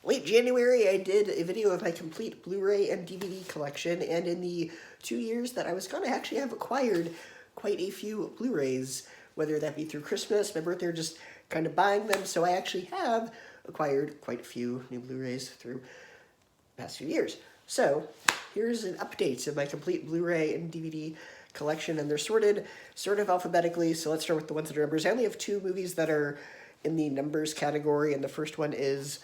Late January, I did a video of my complete Blu-ray and DVD collection, and in the 2 years that I was gone, I actually have acquired quite a few Blu-rays, whether that be through Christmas, my birthday, or just kind of buying them, so I actually have acquired quite a few new Blu-rays through the past few years. So, here's an update of my complete Blu-ray and DVD collection, and they're sorted sort of alphabetically, so let's start with the ones that are numbers. I only have 2 movies that are in the numbers category, and the first one is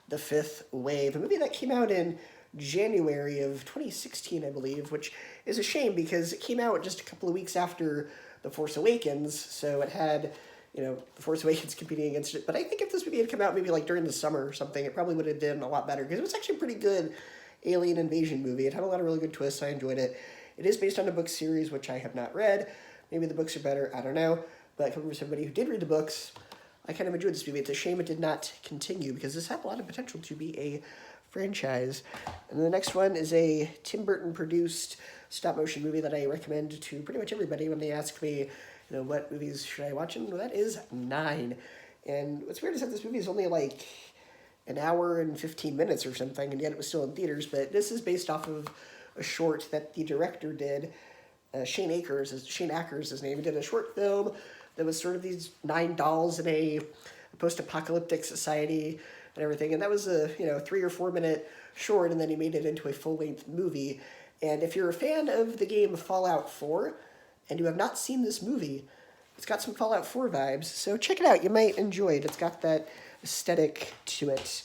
The Fifth Wave, a movie that came out in January of 2016, I believe, which is a shame because it came out just a couple of weeks after The Force Awakens, so it had, The Force Awakens competing against it. But I think if this movie had come out maybe like during the summer or something, it probably would have done a lot better because it was actually a pretty good alien invasion movie. It had a lot of really good twists. I enjoyed it. It is based on a book series, which I have not read. Maybe the books are better. I don't know. But coming from somebody who did read the books, I kind of enjoyed this movie. It's a shame it did not continue because this had a lot of potential to be a franchise. And the next one is a Tim Burton produced stop-motion movie that I recommend to pretty much everybody when they ask me, what movies should I watch? And that is 9. And what's weird is that this movie is only like an hour and 15 minutes or something, and yet it was still in theaters. But this is based off of a short that the director did. Shane Ackers is his name. He did a short film that was sort of these 9 dolls in a post-apocalyptic society and everything. And that was a 3 or 4 minute short, and then he made it into a full-length movie. And if you're a fan of the game Fallout 4 and you have not seen this movie, it's got some Fallout 4 vibes, so check it out. You might enjoy it. It's got that aesthetic to it.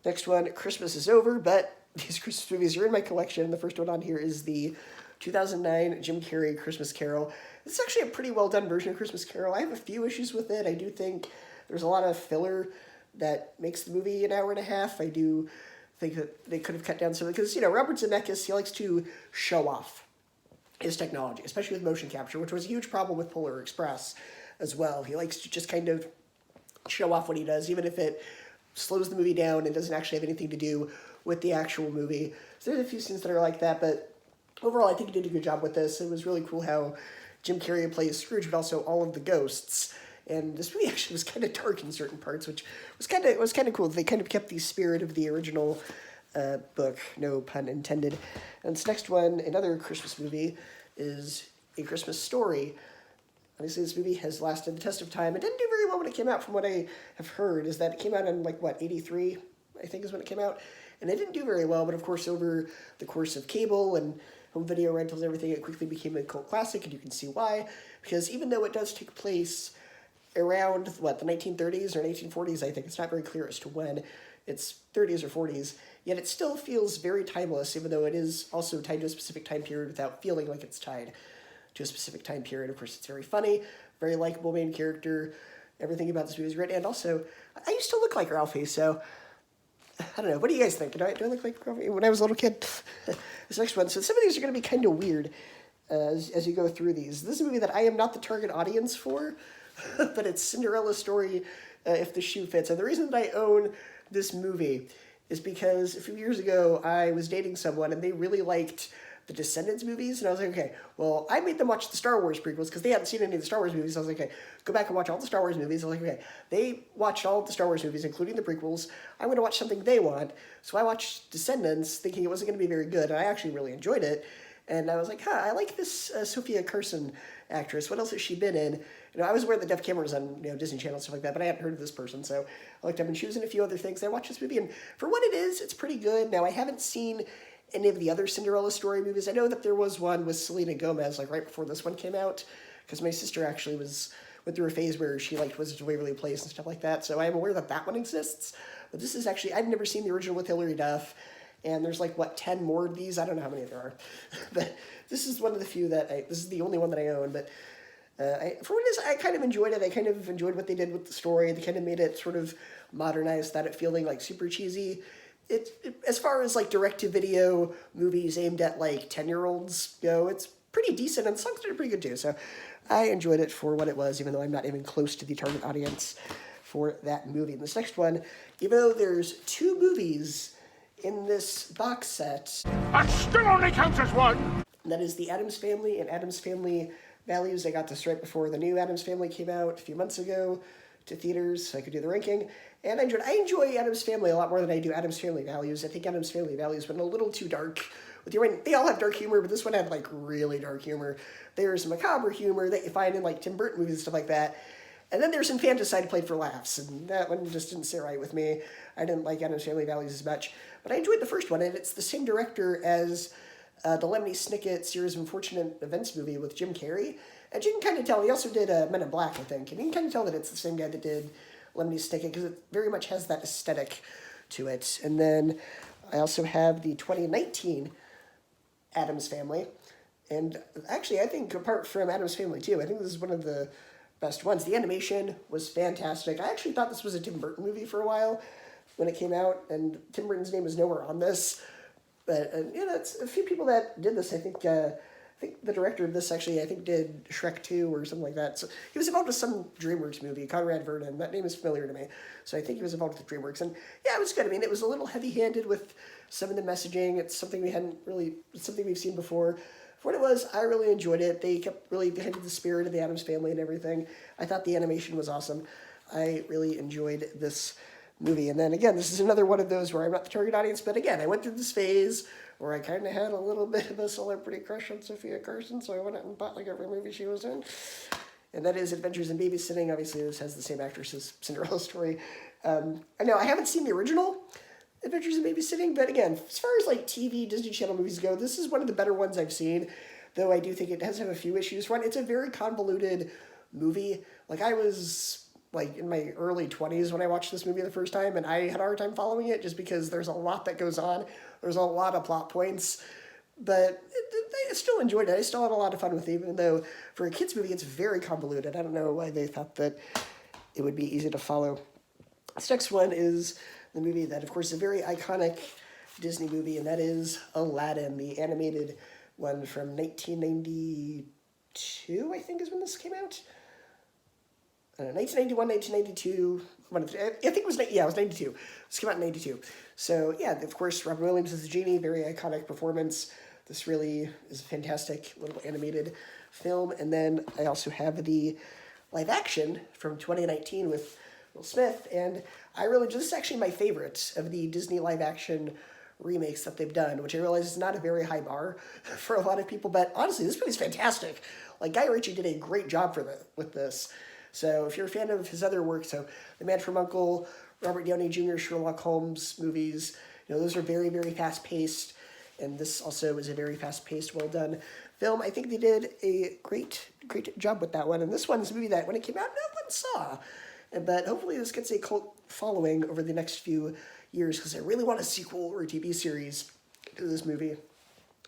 Next one, Christmas is Over, but these Christmas movies are in my collection. The first one on here is the 2009 Jim Carrey Christmas Carol. It's actually a pretty well-done version of Christmas Carol. I have a few issues with it. I do think there's a lot of filler that makes the movie an hour and a half. I do think that they could have cut down some of it, because, Robert Zemeckis, he likes to show off his technology, especially with motion capture, which was a huge problem with Polar Express as well. He likes to just kind of show off what he does, even if it slows the movie down and doesn't actually have anything to do with the actual movie. So there's a few scenes that are like that, but overall, I think he did a good job with this. It was really cool how Jim Carrey plays Scrooge, but also all of the ghosts. And this movie actually was kind of dark in certain parts, which was kind of cool. They kind of kept the spirit of the original book, no pun intended. And this next one, another Christmas movie, is A Christmas Story. Obviously, this movie has lasted the test of time. It didn't do very well when it came out, from what I have heard, is that it came out in, 83, I think is when it came out. And it didn't do very well, but of course, over the course of cable and home video rentals and everything, it quickly became a cult classic, and you can see why. Because even though it does take place around, the 1930s or 1940s, I think, it's not very clear as to when, it's 30s or 40s, yet it still feels very timeless, even though it is also tied to a specific time period without feeling like it's tied to a specific time period. Of course, it's very funny, very likable main character. Everything about this movie is great, and also, I used to look like Ralphie, so I don't know. What do you guys think? Do I look like Ralphie when I was a little kid? This next one. So some of these are going to be kind of weird as you go through these. This is a movie that I am not the target audience for, but it's Cinderella's Story, If the Shoe Fits. And the reason that I own this movie is because a few years ago, I was dating someone, and they really liked the Descendants movies, and I was like, okay, well, I made them watch the Star Wars prequels, because they hadn't seen any of the Star Wars movies, so I was like, okay, go back and watch all the Star Wars movies. I was like, okay, they watched all of the Star Wars movies, including the prequels. I'm going to watch something they want, so I watched Descendants, thinking it wasn't going to be very good, and I actually really enjoyed it, and I was like, I like this Sophia Carson actress. What else has she been in? I was aware that Def Cameron was on Disney Channel and stuff like that, but I hadn't heard of this person, so I looked up, and she was in a few other things. I watched this movie, and for what it is, it's pretty good. Now, I haven't seen any of the other Cinderella Story movies. I know that there was one with Selena Gomez, right before this one came out, because my sister actually went through a phase where she liked Wizards of Waverly Place and stuff like that, so I am aware that that one exists. But this is actually, I've never seen the original with Hilary Duff, and there's 10 more of these. I don't know how many there are. But this is one of the few this is the only one that I own, but for what it is, I kind of enjoyed it. I kind of enjoyed what they did with the story. They kind of made it sort of modernized, without it feeling super cheesy. As far as direct-to-video movies aimed at 10-year-olds go, it's pretty decent, and the songs are pretty good too. So I enjoyed it for what it was, even though I'm not even close to the target audience for that movie. And this next one, even though there's 2 movies in this box set, that still only counts as one. And that is The Addams Family and Addams Family Values. I got this right before the new Addams Family came out a few months ago. to theaters so I could do the ranking. And I enjoy Addams Family a lot more than I do Addams Family Values. I think Addams Family Values went a little too dark. They all have dark humor, but this one had like really dark humor. There's macabre humor that you find in like Tim Burton movies and stuff like that. And then there's infanticide played for laughs, and that one just didn't sit right with me. I didn't like Addams Family Values as much, but I enjoyed the first one, and it's the same director as the Lemony Snicket Series of Unfortunate Events movie with Jim Carrey. And you can kind of tell, he also did Men in Black, I think, and you can kind of tell that it's the same guy that did Lemony Snicket, because it very much has that aesthetic to it. And then I also have the 2019 Addams Family, and actually I think apart from Addams Family too, I think this is one of the best ones. The animation was fantastic. I actually thought this was a Tim Burton movie for a while when it came out, and Tim Burton's name is nowhere on this. But it's a few people that did this. I think the director of this actually, I think, did Shrek 2 or something like that. So he was involved with some DreamWorks movie, Conrad Vernon. That name is familiar to me. So I think he was involved with DreamWorks. And yeah, it was good. I mean, it was a little heavy-handed with some of the messaging. It's something it's something we've seen before. For what it was, I really enjoyed it. They kept really behind the spirit of the Addams Family and everything. I thought the animation was awesome. I really enjoyed this movie. And then again, this is another one of those where I'm not the target audience, but again, I went through this phase where I kind of had a little bit of a celebrity crush on Sophia Carson, so I went out and bought like every movie she was in. And that is Adventures in Babysitting. Obviously, this has the same actress as Cinderella Story. I know I haven't seen the original Adventures in Babysitting, but again, as far as like TV Disney Channel movies go, this is one of the better ones I've seen, though I do think it does have a few issues. One, it's a very convoluted movie. Like, I was like in my early 20s when I watched this movie the first time, and I had a hard time following it just because there's a lot that goes on. There's a lot of plot points, but I still enjoyed it. I still had a lot of fun with it, even though for a kids movie, it's very convoluted. I don't know why they thought that it would be easy to follow. This next one is the movie that, of course, is a very iconic Disney movie, and that is Aladdin, the animated one from 1992, I think is when this came out. 1991, 1992. I think it was 92. This came out in 92. So, yeah, of course, Robin Williams is the genie, very iconic performance. This really is a fantastic little animated film. And then I also have the live action from 2019 with Will Smith, and this is actually my favorite of the Disney live action remakes that they've done, which I realize is not a very high bar for a lot of people, but honestly, this movie's fantastic. Like, Guy Ritchie did a great job with this. So if you're a fan of his other work, so The Man from U.N.C.L.E., Robert Downey Jr., Sherlock Holmes movies, those are very, very fast-paced, and this also is a very fast-paced, well-done film. I think they did a great job with that one, and this one's a movie that, when it came out, no one saw. But hopefully this gets a cult following over the next few years, because I really want a sequel or a TV series to this movie.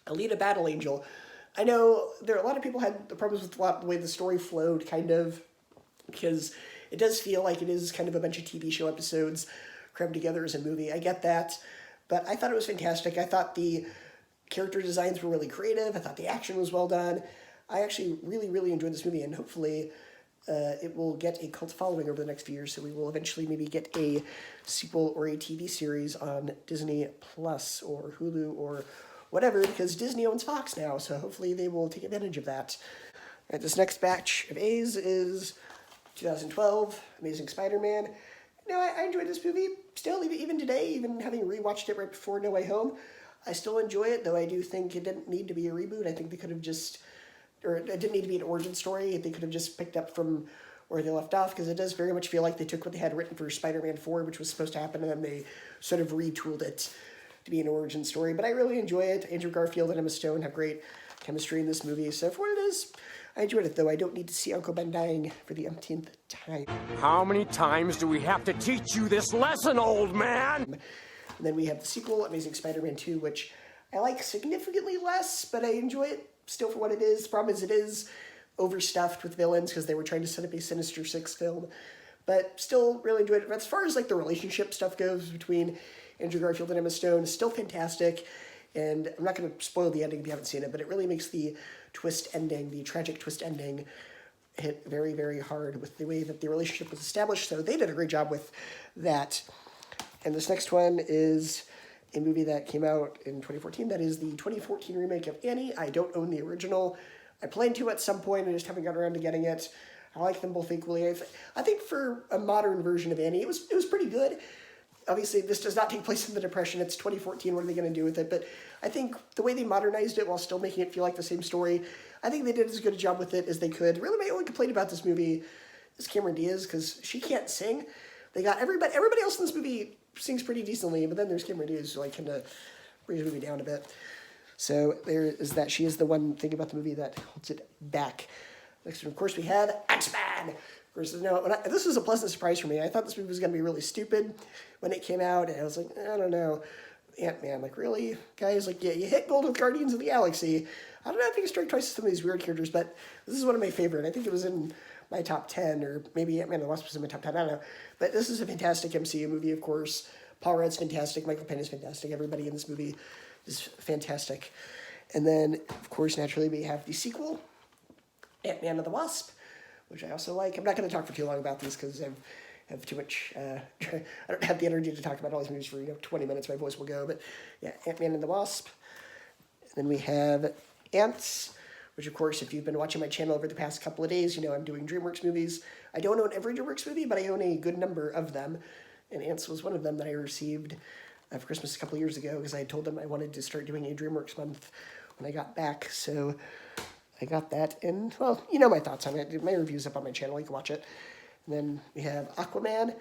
Alita Battle Angel. I know a lot of people had the problems with the way the story flowed, kind of, because it does feel like it is kind of a bunch of TV show episodes crammed together as a movie. I get that, but I thought it was fantastic. I thought the character designs were really creative. I thought the action was well done. I actually really, really enjoyed this movie, and hopefully it will get a cult following over the next few years, so we will eventually maybe get a sequel or a TV series on Disney Plus or Hulu or whatever, because Disney owns Fox now, so hopefully they will take advantage of that. All right, this next batch of A's is 2012, Amazing Spider-Man. I enjoyed this movie still, even today, even having rewatched it right before No Way Home. I still enjoy it, though I do think it didn't need to be a reboot. I think they could have it didn't need to be an origin story. They could have just picked up from where they left off, because it does very much feel like they took what they had written for Spider-Man 4, which was supposed to happen, and then they sort of retooled it to be an origin story. But I really enjoy it. Andrew Garfield and Emma Stone have great chemistry in this movie. So for what it is, I enjoyed it, though I don't need to see Uncle Ben dying for the umpteenth time. How many times do we have to teach you this lesson, old man? And then we have the sequel, Amazing Spider-Man 2, which I like significantly less, but I enjoy it still for what it is. The problem is it is overstuffed with villains, because they were trying to set up a Sinister Six film, but still really enjoyed it. As far as like the relationship stuff goes between Andrew Garfield and Emma Stone, is still fantastic, and I'm not going to spoil the ending if you haven't seen it, but it really makes the tragic twist ending, hit very, very hard with the way that the relationship was established, so they did a great job with that. And this next one is a movie that came out in 2014. That is the 2014 remake of Annie. I don't own the original. I plan to at some point. I just haven't got around to getting it. I like them both equally. I think for a modern version of Annie, it was pretty good. Obviously, this does not take place in the Depression. It's 2014. What are they going to do with it? But I think the way they modernized it while still making it feel like the same story, I think they did as good a job with it as they could. Really, my only complaint about this movie is Cameron Diaz, because she can't sing. They got everybody else in this movie sings pretty decently, but then there's Cameron Diaz who kind of brings the movie down a bit. So there is that. She is the one thing about the movie that holds it back. Next, of course, we have Ant-Man. Of course, this was a pleasant surprise for me. I thought this movie was going to be really stupid when it came out, and I was like, I don't know. Ant-Man, like, really? Guys, like, yeah, you hit gold with Guardians of the Galaxy. I don't know, I think it struck twice with some of these weird characters, but this is one of my favorite. I think it was in my top 10, or maybe Ant-Man and the Wasp was in my top 10, I don't know. But this is a fantastic MCU movie, of course. Paul Rudd's fantastic, Michael Penn is fantastic, everybody in this movie is fantastic. And then, of course, naturally, we have the sequel, Ant-Man and the Wasp, which I also like. I'm not going to talk for too long about these because I have too much, I don't have the energy to talk about all these movies for 20 minutes, my voice will go. But yeah, Ant-Man and the Wasp. And then we have Ants, which, of course, if you've been watching my channel over the past couple of days, you know I'm doing DreamWorks movies. I don't own every DreamWorks movie, but I own a good number of them. And Ants was one of them that I received for Christmas a couple of years ago, because I had told them I wanted to start doing a DreamWorks month when I got back. So I got that, and, well, you know my thoughts on it. My review's up on my channel. You can watch it. And then we have Aquaman,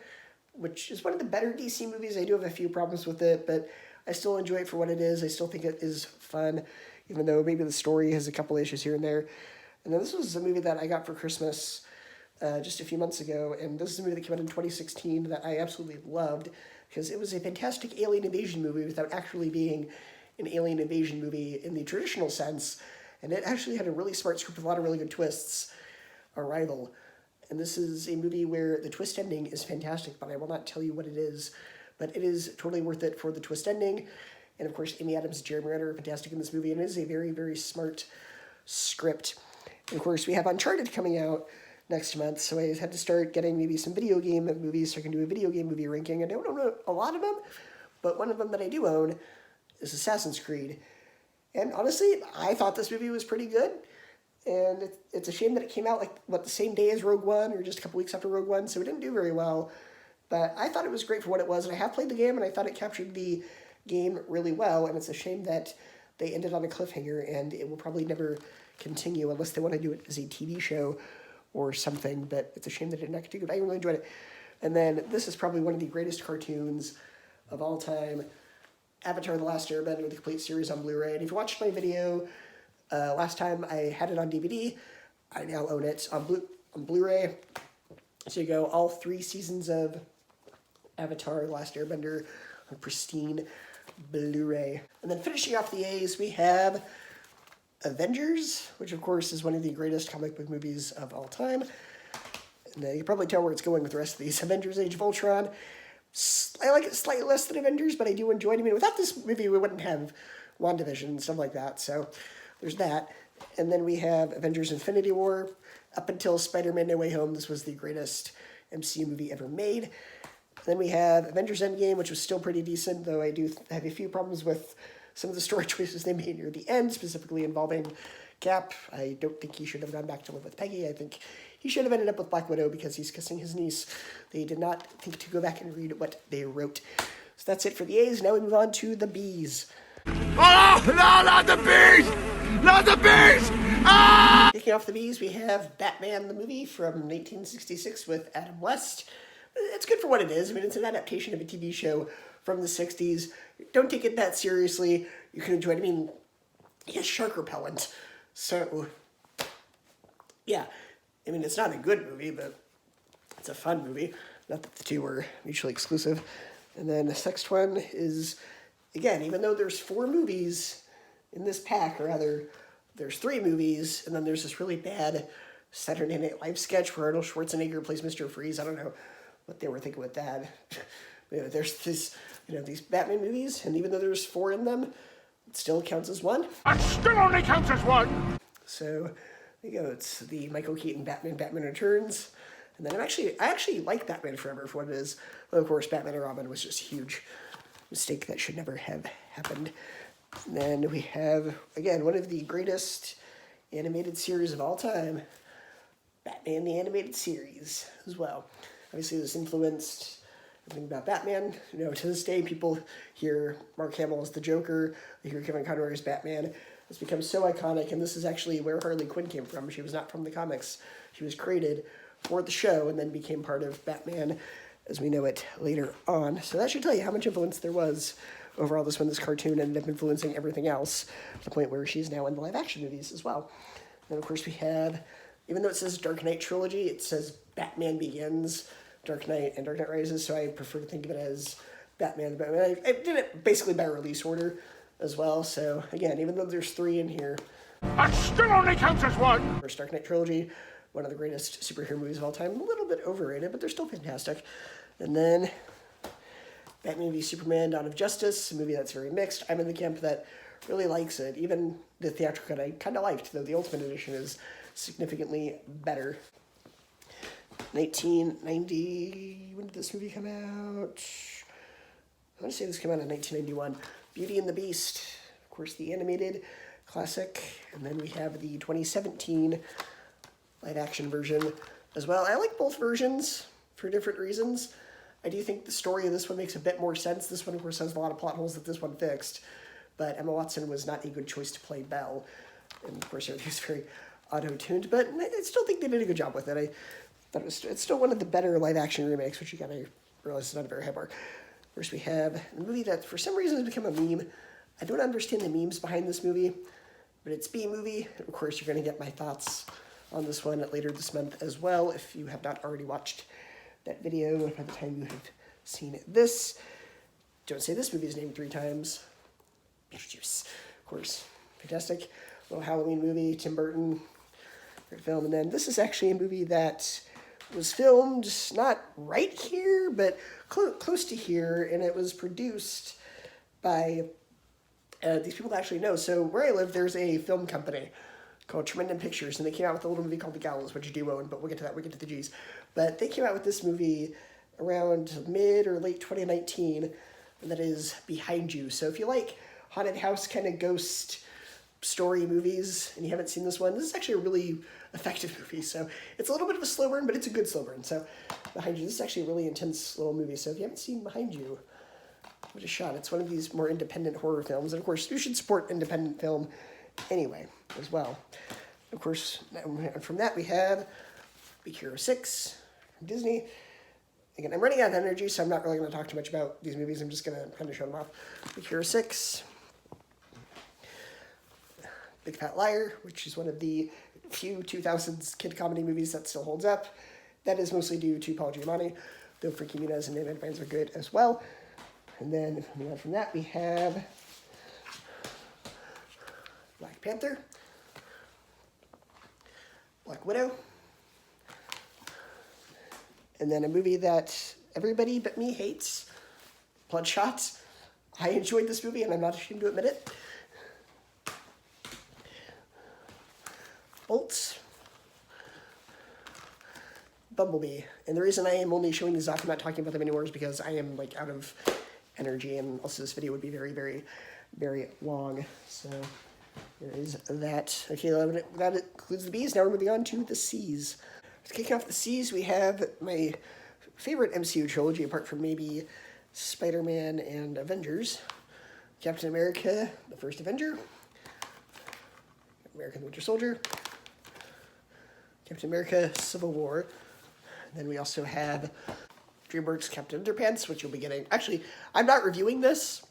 which is one of the better DC movies. I do have a few problems with it, but I still enjoy it for what it is. I still think it is fun, even though maybe the story has a couple issues here and there. And then this was a movie that I got for Christmas just a few months ago, and this is a movie that came out in 2016 that I absolutely loved, because it was a fantastic alien invasion movie without actually being an alien invasion movie in the traditional sense, and it actually had a really smart script with a lot of really good twists. Arrival. And this is a movie where the twist ending is fantastic, but I will not tell you what it is. But it is totally worth it for the twist ending. And of course, Amy Adams and Jeremy Renner are fantastic in this movie, and it is a very, very smart script. And of course, we have Uncharted coming out next month, so I had to start getting maybe some video game movies so I can do a video game movie ranking. I don't own a lot of them, but one of them that I do own is Assassin's Creed. And honestly, I thought this movie was pretty good. And it's a shame that it came out, the same day as Rogue One, or just a couple weeks after Rogue One, so it didn't do very well. But I thought it was great for what it was, and I have played the game, and I thought it captured the game really well, and it's a shame that they ended on a cliffhanger, and it will probably never continue unless they want to do it as a TV show or something, but it's a shame that it did not continue. I really enjoyed it. And then this is probably one of the greatest cartoons of all time, Avatar: The Last Airbender, the complete series on Blu-ray. And if you watched my video last time, I had it on DVD. I now own it on Blu-ray. So you go, all 3 seasons of Avatar: The Last Airbender on pristine Blu-ray. And then finishing off the A's, we have Avengers, which of course is one of the greatest comic book movies of all time. And you can probably tell where it's going with the rest of these. Avengers: Age of Ultron. I like it slightly less than Avengers, but I do enjoy it. I mean, without this movie, we wouldn't have WandaVision and stuff like that. So there's that. And then we have Avengers: Infinity War. Up until Spider-Man: No Way Home, this was the greatest MCU movie ever made. And then we have Avengers: Endgame, which was still pretty decent, though I do have a few problems with some of the story choices they made near the end, specifically involving Cap. I don't think he should have gone back to live with Peggy. I think he should have ended up with Black Widow because he's kissing his niece. They did not think to go back and read what they wrote. So that's it for the A's. Now we move on to the B's. Oh, no, not the bees! Not the bees! Ah! Kicking off the B's, we have Batman the movie from 1966 with Adam West. It's good for what it is. I mean, it's an adaptation of a TV show from the 60s. Don't take it that seriously. You can enjoy it. I mean, he has shark repellent. So, yeah. I mean, it's not a good movie, but it's a fun movie. Not that the two were mutually exclusive. And then the next one is, again, even though there's 4 movies in this pack, or rather, there's 3 movies, and then there's this really bad Saturday Night Live sketch where Arnold Schwarzenegger plays Mr. Freeze. I don't know what they were thinking with that. There's this, these Batman movies, and even though there's 4 in them, it still counts as 1. It still only counts as 1! So, there you go. It's the Michael Keaton Batman Returns. And then I actually like Batman Forever for what it is. Well, of course, Batman and Robin was just a huge mistake that should never have happened. And then we have, again, one of the greatest animated series of all time, Batman the Animated Series as well. Obviously, this influenced everything about Batman. You know, to this day, people hear Mark Hamill as the Joker. They hear Kevin Conroy as Batman. It's become so iconic, and this is actually where Harley Quinn came from. She was not from the comics. She was created for the show and then became part of Batman as we know it later on. So that should tell you how much influence there was overall. This cartoon ended up influencing everything else to the point where she's now in the live-action movies as well. And, of course, we have, even though it says Dark Knight Trilogy, it says Batman Begins, Dark Knight, and Dark Knight Rises, so I prefer to think of it as Batman. I did it basically by release order as well, so again, even though there's 3 in here, That still only counts as one! First Dark Knight Trilogy, one of the greatest superhero movies of all time, a little bit overrated, but they're still fantastic. And then Batman v Superman, Dawn of Justice, a movie that's very mixed. I'm in the camp that really likes it. Even the theatrical cut I kind of liked, though the Ultimate Edition is significantly better. 1990, when did this movie come out? I want to say this came out in 1991. Beauty and the Beast, of course, the animated classic. And then we have the 2017 live-action version as well. I like both versions for different reasons. I do think the story of this one makes a bit more sense. This one, of course, has a lot of plot holes that this one fixed. But Emma Watson was not a good choice to play Belle. And, of course, everything's very auto-tuned. But I still think they did a good job with it. I thought it's still one of the better live-action remakes, which you gotta realize is not a very high bar. First, we have a movie that, for some reason, has become a meme. I don't understand the memes behind this movie, but it's B-movie. Of course, you're going to get my thoughts on this one later this month as well, if you have not already watched that video by the time you have seen this. Don't say this movie is named 3 times. Beetlejuice, of course. Fantastic. Little Halloween movie, Tim Burton. Great film. And then this is actually a movie that was filmed not right here, but close to here, and it was produced by these people that actually know. So where I live, there's a film company called Tremendous Pictures, and they came out with a little movie called The Gallows, which you do own, but we'll get to that, we'll get to the G's. But they came out with this movie around mid or late 2019, and that is Behind You. So if you like haunted house kind of ghost story movies, and you haven't seen this one, this is actually a really effective movie. So it's a little bit of a slow burn, but it's a good slow burn. So Behind You, this is actually a really intense little movie. So if you haven't seen Behind You, give it a shot. It's one of these more independent horror films. And of course, you should support independent film anyway, as well. Of course, from that we have Big Hero 6 from Disney. Again, I'm running out of energy, so I'm not really going to talk too much about these movies. I'm just going to kind of show them off. Big Hero 6. Big Fat Liar, which is one of the few 2000s kid comedy movies that still holds up. That is mostly due to Paul Giamatti, though Frankie Muniz and David Vines are good as well. And then moving on from that, we have Black Panther, Black Widow, and then a movie that everybody but me hates, Bloodshot. I enjoyed this movie, and I'm not ashamed to admit it. Bolts, Bumblebee. And the reason I am only showing these off, I'm not talking about them anymore, is because I am like out of energy, and also this video would be very, very, very long. So there is that. Okay, that includes the B's. Now we're moving on to the C's. Kicking off the C's, we have my favorite MCU trilogy, apart from maybe Spider-Man and Avengers. Captain America, the First Avenger. American Winter Soldier. Captain America, Civil War. And then we also have DreamWorks Captain Underpants, which you'll be getting. Actually, I'm not reviewing this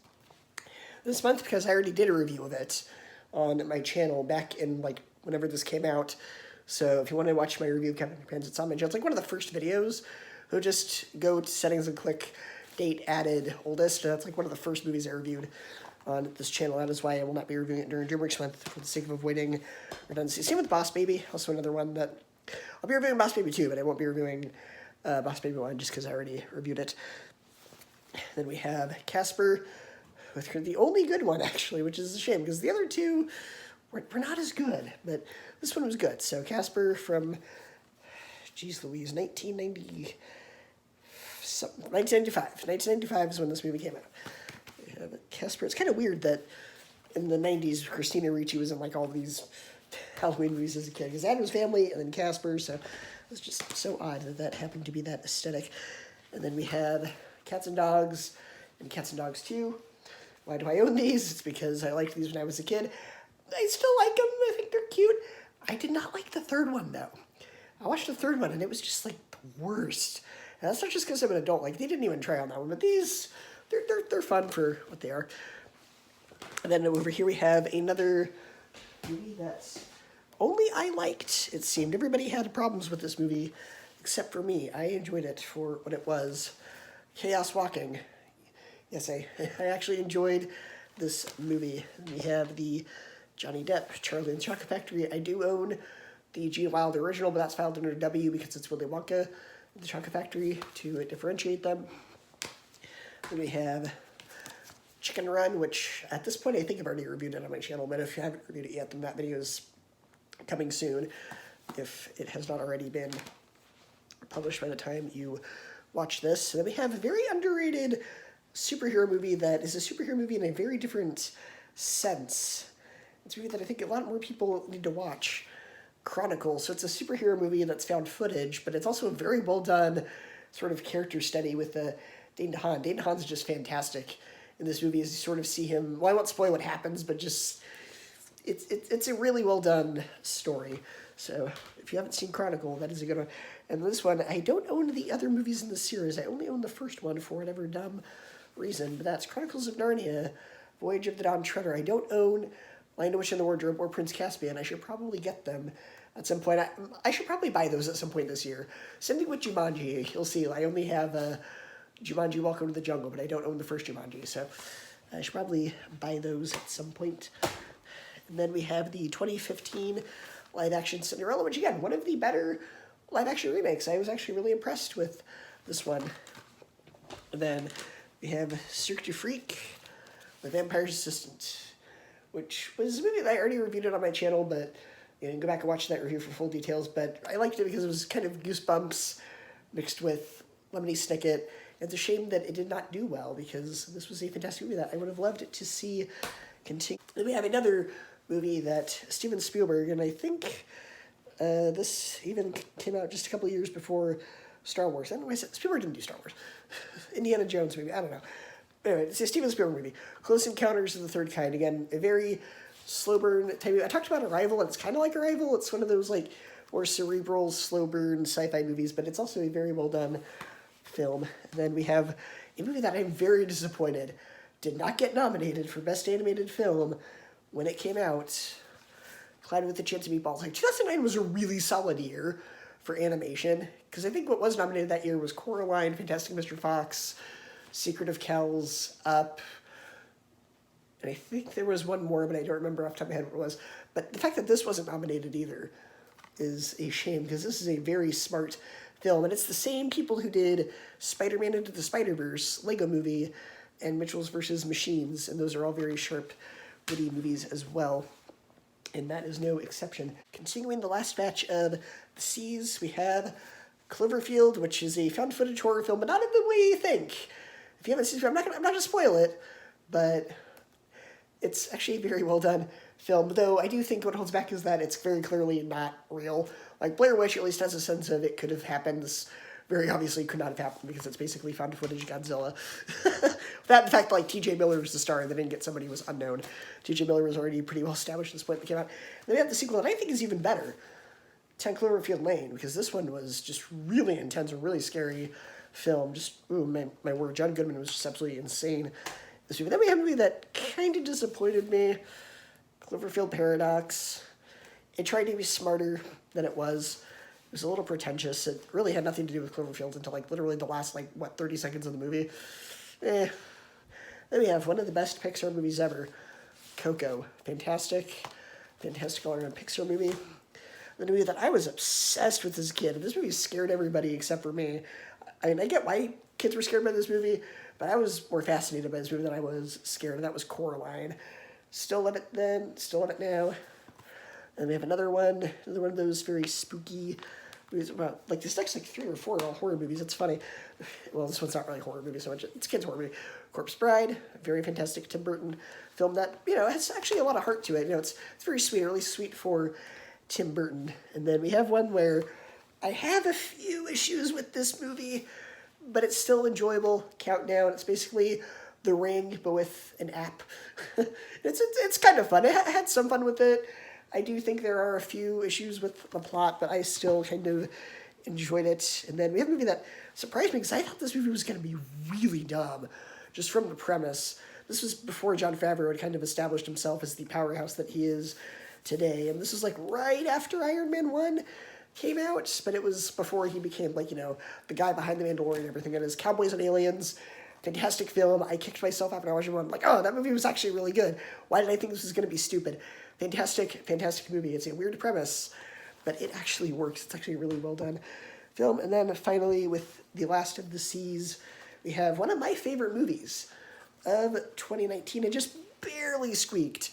month because I already did a review of it on my channel back in, like, whenever this came out. So if you want to watch my review of Captain Underpants, it's on my channel. It's like one of the first videos. So just go to settings and click date added oldest. That's like one of the first movies I reviewed on this channel. That is why I will not be reviewing it during DreamWorks month for the sake of avoiding redundancy. Same with Boss Baby, also another one that I'll be reviewing Boss Baby 2, but I won't be reviewing Boss Baby 1 just because I already reviewed it. Then we have Casper, with the only good one actually, which is a shame because the other two were not as good, but this one was good. So Casper from, geez Louise, 1995. 1995 is when this movie came out. Casper. It's kind of weird that in the 90s, Christina Ricci was in like all these Halloween movies as a kid. Because Addams Family and then Casper. So It's just so odd that that happened to be that aesthetic. And then we have Cats and Dogs and Cats and Dogs 2. Why do I own these? It's because I liked these when I was a kid. I still like them. I think they're cute. I did not like the third one, though. I watched the third one, and it was just, like, the worst. And that's not just because I'm an adult. Like, they didn't even try on that one. But these, they're fun for what they are. And then over here we have another movie that's only I liked, it seemed. Everybody had problems with this movie, except for me. I enjoyed it for what it was. Chaos Walking. Yes, I actually enjoyed this movie. We have the Johnny Depp, Charlie and the Chocolate Factory. I do own the Gene Wilder original, but that's filed under W because it's Willy Wonka, the Chocolate Factory, to differentiate them. Then we have Chicken Run, which at this point I think I've already reviewed it on my channel, but if you haven't reviewed it yet, then that video is coming soon, if it has not already been published by the time you watch this. And then we have a very underrated superhero movie that is a superhero movie in a very different sense. It's a movie that I think a lot more people need to watch. Chronicle. So it's a superhero movie that's found footage, but it's also a very well done sort of character study with Dane DeHaan. Dane DeHaan's just fantastic in this movie as you sort of see him. Well, I won't spoil what happens, but just it's a really well done story. So if you haven't seen Chronicle, that is a good one. And this one, I don't own the other movies in the series. I only own the first one for whatever dumb reason, but that's Chronicles of Narnia, Voyage of the Dawn Treader. I don't own Lion, the Witch, and the Wardrobe or Prince Caspian. I should probably get them at some point. I should probably buy those at some point this year. Same thing with Jumanji. You'll see, I only have Jumanji Welcome to the Jungle, but I don't own the first Jumanji, so I should probably buy those at some point. And then we have the 2015 live-action Cinderella, which, again, one of the better live-action remakes. I was actually really impressed with this one. And then we have Cirque du Freak, The Vampire's Assistant, which was a movie that I already reviewed it on my channel, but you know, go back and watch that review for full details. But I liked it because it was kind of Goosebumps mixed with Lemony Snicket. It's a shame that it did not do well because this was a fantastic movie that I would have loved it to see continue. Then we have another movie that Steven Spielberg, and I think this even came out just a couple of years before Star Wars. I don't know why I said Spielberg didn't do Star Wars. Indiana Jones movie, I don't know. Anyway, it's a Steven Spielberg movie. Close Encounters of the Third Kind. Again, a very slow burn type movie. I talked about Arrival, and it's kind of like Arrival. It's one of those like more cerebral, slow burn sci-fi movies, but it's also a very well done film. And then we have a movie that I'm very disappointed did not get nominated for Best Animated Film when it came out. Cloud with a Chance of Meatballs. Like 2009 was a really solid year for animation, because I think what was nominated that year was Coraline, Fantastic Mr. Fox, Secret of Kells, Up, and I think there was one more, but I don't remember off the top of my head what it was. But the fact that this wasn't nominated either is a shame, because this is a very smart film, and it's the same people who did Spider-Man Into the Spider-Verse, Lego Movie, and Mitchell's vs. Machines, and those are all very sharp, witty movies as well, and that is no exception. Continuing the last batch of the C's, we have Cloverfield, which is a found footage horror film, but not in the way you think. If you haven't seen it, I'm not gonna spoil it, but it's actually a very well done film, though I do think what holds back is that it's very clearly not real. Like, Blair Witch at least has a sense of it could have happened. This very obviously could not have happened because it's basically found footage Godzilla. That, in fact, like, T.J. Miller was the star, and they didn't get somebody who was unknown. T.J. Miller was already pretty well established at this point that came out. Then we have the sequel that I think is even better, 10 Cloverfield Lane, because this one was just really intense, a really scary film. Just, ooh, my word, John Goodman was just absolutely insane. This movie. Then we have a movie that kind of disappointed me, Cloverfield Paradox. It tried to be smarter than it was. It was a little pretentious. It really had nothing to do with Cloverfield until, like, literally the last, 30 seconds of the movie. Then we have one of the best Pixar movies ever, Coco. Fantastic all-around Pixar movie. The movie that I was obsessed with as a kid. This movie scared everybody except for me. I mean, I get why kids were scared by this movie, but I was more fascinated by this movie than I was scared, and that was Coraline. Still love it then, still love it now. And we have another one of those very spooky movies about, like, this next, 3 or 4 are all horror movies. It's funny. Well, this one's not really a horror movie so much. It's a kid's horror movie. Corpse Bride, a very fantastic Tim Burton film that, has actually a lot of heart to it. It's very sweet, or at least sweet for Tim Burton. And then we have one where I have a few issues with this movie, but it's still enjoyable. Countdown, it's basically The Ring, but with an app. It's kind of fun. I had some fun with it. I do think there are a few issues with the plot, but I still kind of enjoyed it. And then we have a movie that surprised me because I thought this movie was going to be really dumb, just from the premise. This was before Jon Favreau had kind of established himself as the powerhouse that he is today. And this was like right after Iron Man 1 came out, but it was before he became like, you know, the guy behind The Mandalorian and everything. It is Cowboys and Aliens. Fantastic film. I kicked myself after I watched it. I'm like, oh, that movie was actually really good. Why did I think this was going to be stupid? Fantastic movie. It's a weird premise, but it actually works. It's actually a really well done film. And then finally, with The Last of the Seas, we have one of my favorite movies of 2019. It just barely squeaked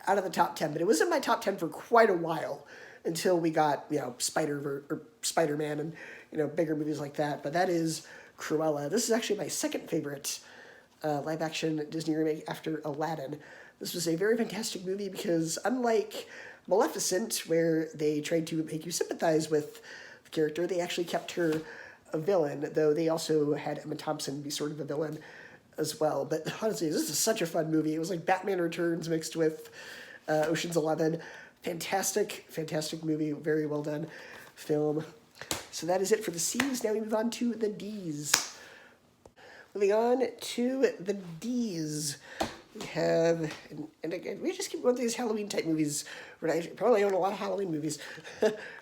out of the top 10, but it was in my top 10 for quite a while until we got, you know, Spider-Man and, you know, bigger movies like that. But that is Cruella. This is actually my second favorite live-action Disney remake after Aladdin. This was a very fantastic movie because unlike Maleficent, where they tried to make you sympathize with the character, they actually kept her a villain, though they also had Emma Thompson be sort of a villain as well. But honestly, this is such a fun movie. It was like Batman Returns mixed with Ocean's 11. Fantastic movie. Very well done film. So that is it for the C's. Now we move on to the D's. Moving on to the D's. We have, and again, we just keep going through these Halloween-type movies. I probably own a lot of Halloween movies.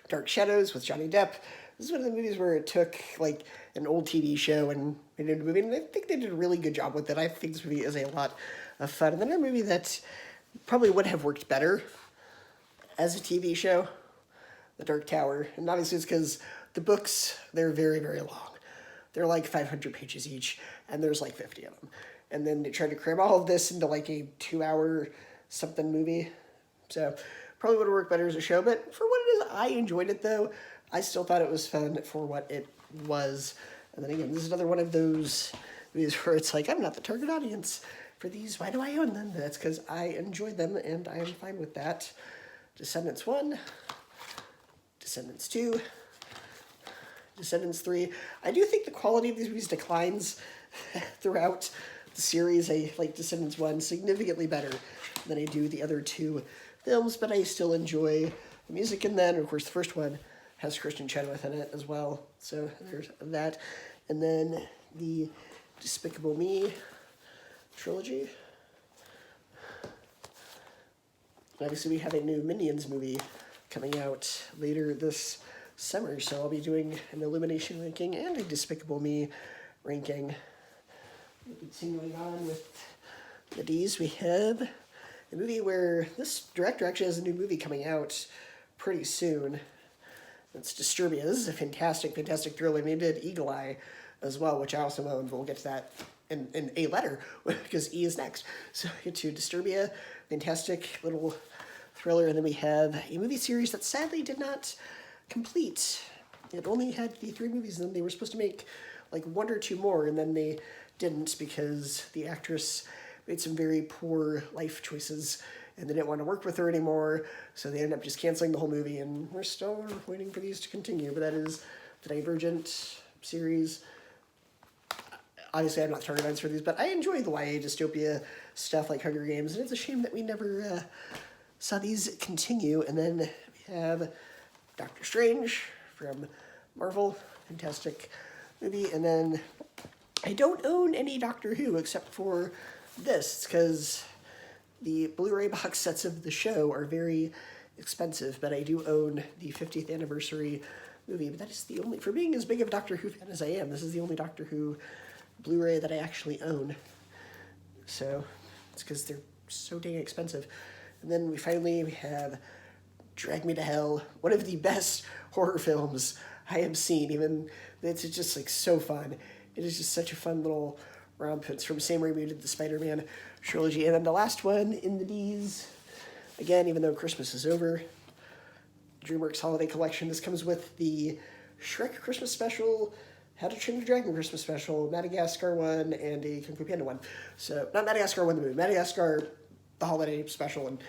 Dark Shadows with Johnny Depp. This is one of the movies where it took, like, an old TV show and made it into a movie, and I think they did a really good job with it. I think this movie is a lot of fun. And then a movie that probably would have worked better as a TV show, The Dark Tower. And obviously it's because the books, they're very, very long. They're like 500 pages each, and there's like 50 of them. And then they tried to cram all of this into like a 2-hour something movie. So probably would have worked better as a show, but for what it is, I enjoyed it though. I still thought it was fun for what it was. And then again, this is another one of those movies where it's like, I'm not the target audience for these. Why do I own them? That's because I enjoyed them, and I am fine with that. Descendants 1, Descendants 2, Descendants 3. I do think the quality of these movies declines throughout the series. I like Descendants 1 significantly better than I do the other two films, but I still enjoy the music in that. And of course, the first one has Kristen Chenoweth in it as well, so there's that. And then the Despicable Me trilogy. Obviously, we have a new Minions movie coming out later this summer, so I'll be doing an Illumination ranking and a Despicable Me ranking. Continuing on with the D's, we have a movie where this director actually has a new movie coming out pretty soon. It's Disturbia. This is a fantastic thriller. They did Eagle Eye as well, which I also own. We'll get to that in a letter because E is next. So get to Disturbia, fantastic little thriller. And then we have a movie series that sadly did not complete. It only had the 3 movies, and then they were supposed to make like 1 or 2 more, and then they didn't because the actress made some very poor life choices and they didn't want to work with her anymore, so they ended up just canceling the whole movie, and we're still waiting for these to continue. But that is the Divergent series. Obviously, I'm not target audience for these, but I enjoy the YA dystopia stuff like Hunger Games, and it's a shame that we never saw these continue. And then we have Doctor Strange from Marvel, fantastic movie. And then I don't own any Doctor Who except for this, because the Blu-ray box sets of the show are very expensive, but I do own the 50th anniversary movie. But that is the only, for being as big of a Doctor Who fan as I am, this is the only Doctor Who Blu-ray that I actually own. So it's because they're so dang expensive. And then we have Drag Me to Hell, one of the best horror films I have seen. Even it's just like so fun. It is just such a fun little romp. It's from Sam Raimi, did the Spider-Man trilogy. And then the last one in the D's, again, even though Christmas is over, DreamWorks Holiday Collection. This comes with the Shrek Christmas Special, How to Train Your Dragon Christmas Special, Madagascar one, and a Kung Fu Panda one. So, not Madagascar one, the movie. Madagascar, the Holiday Special, and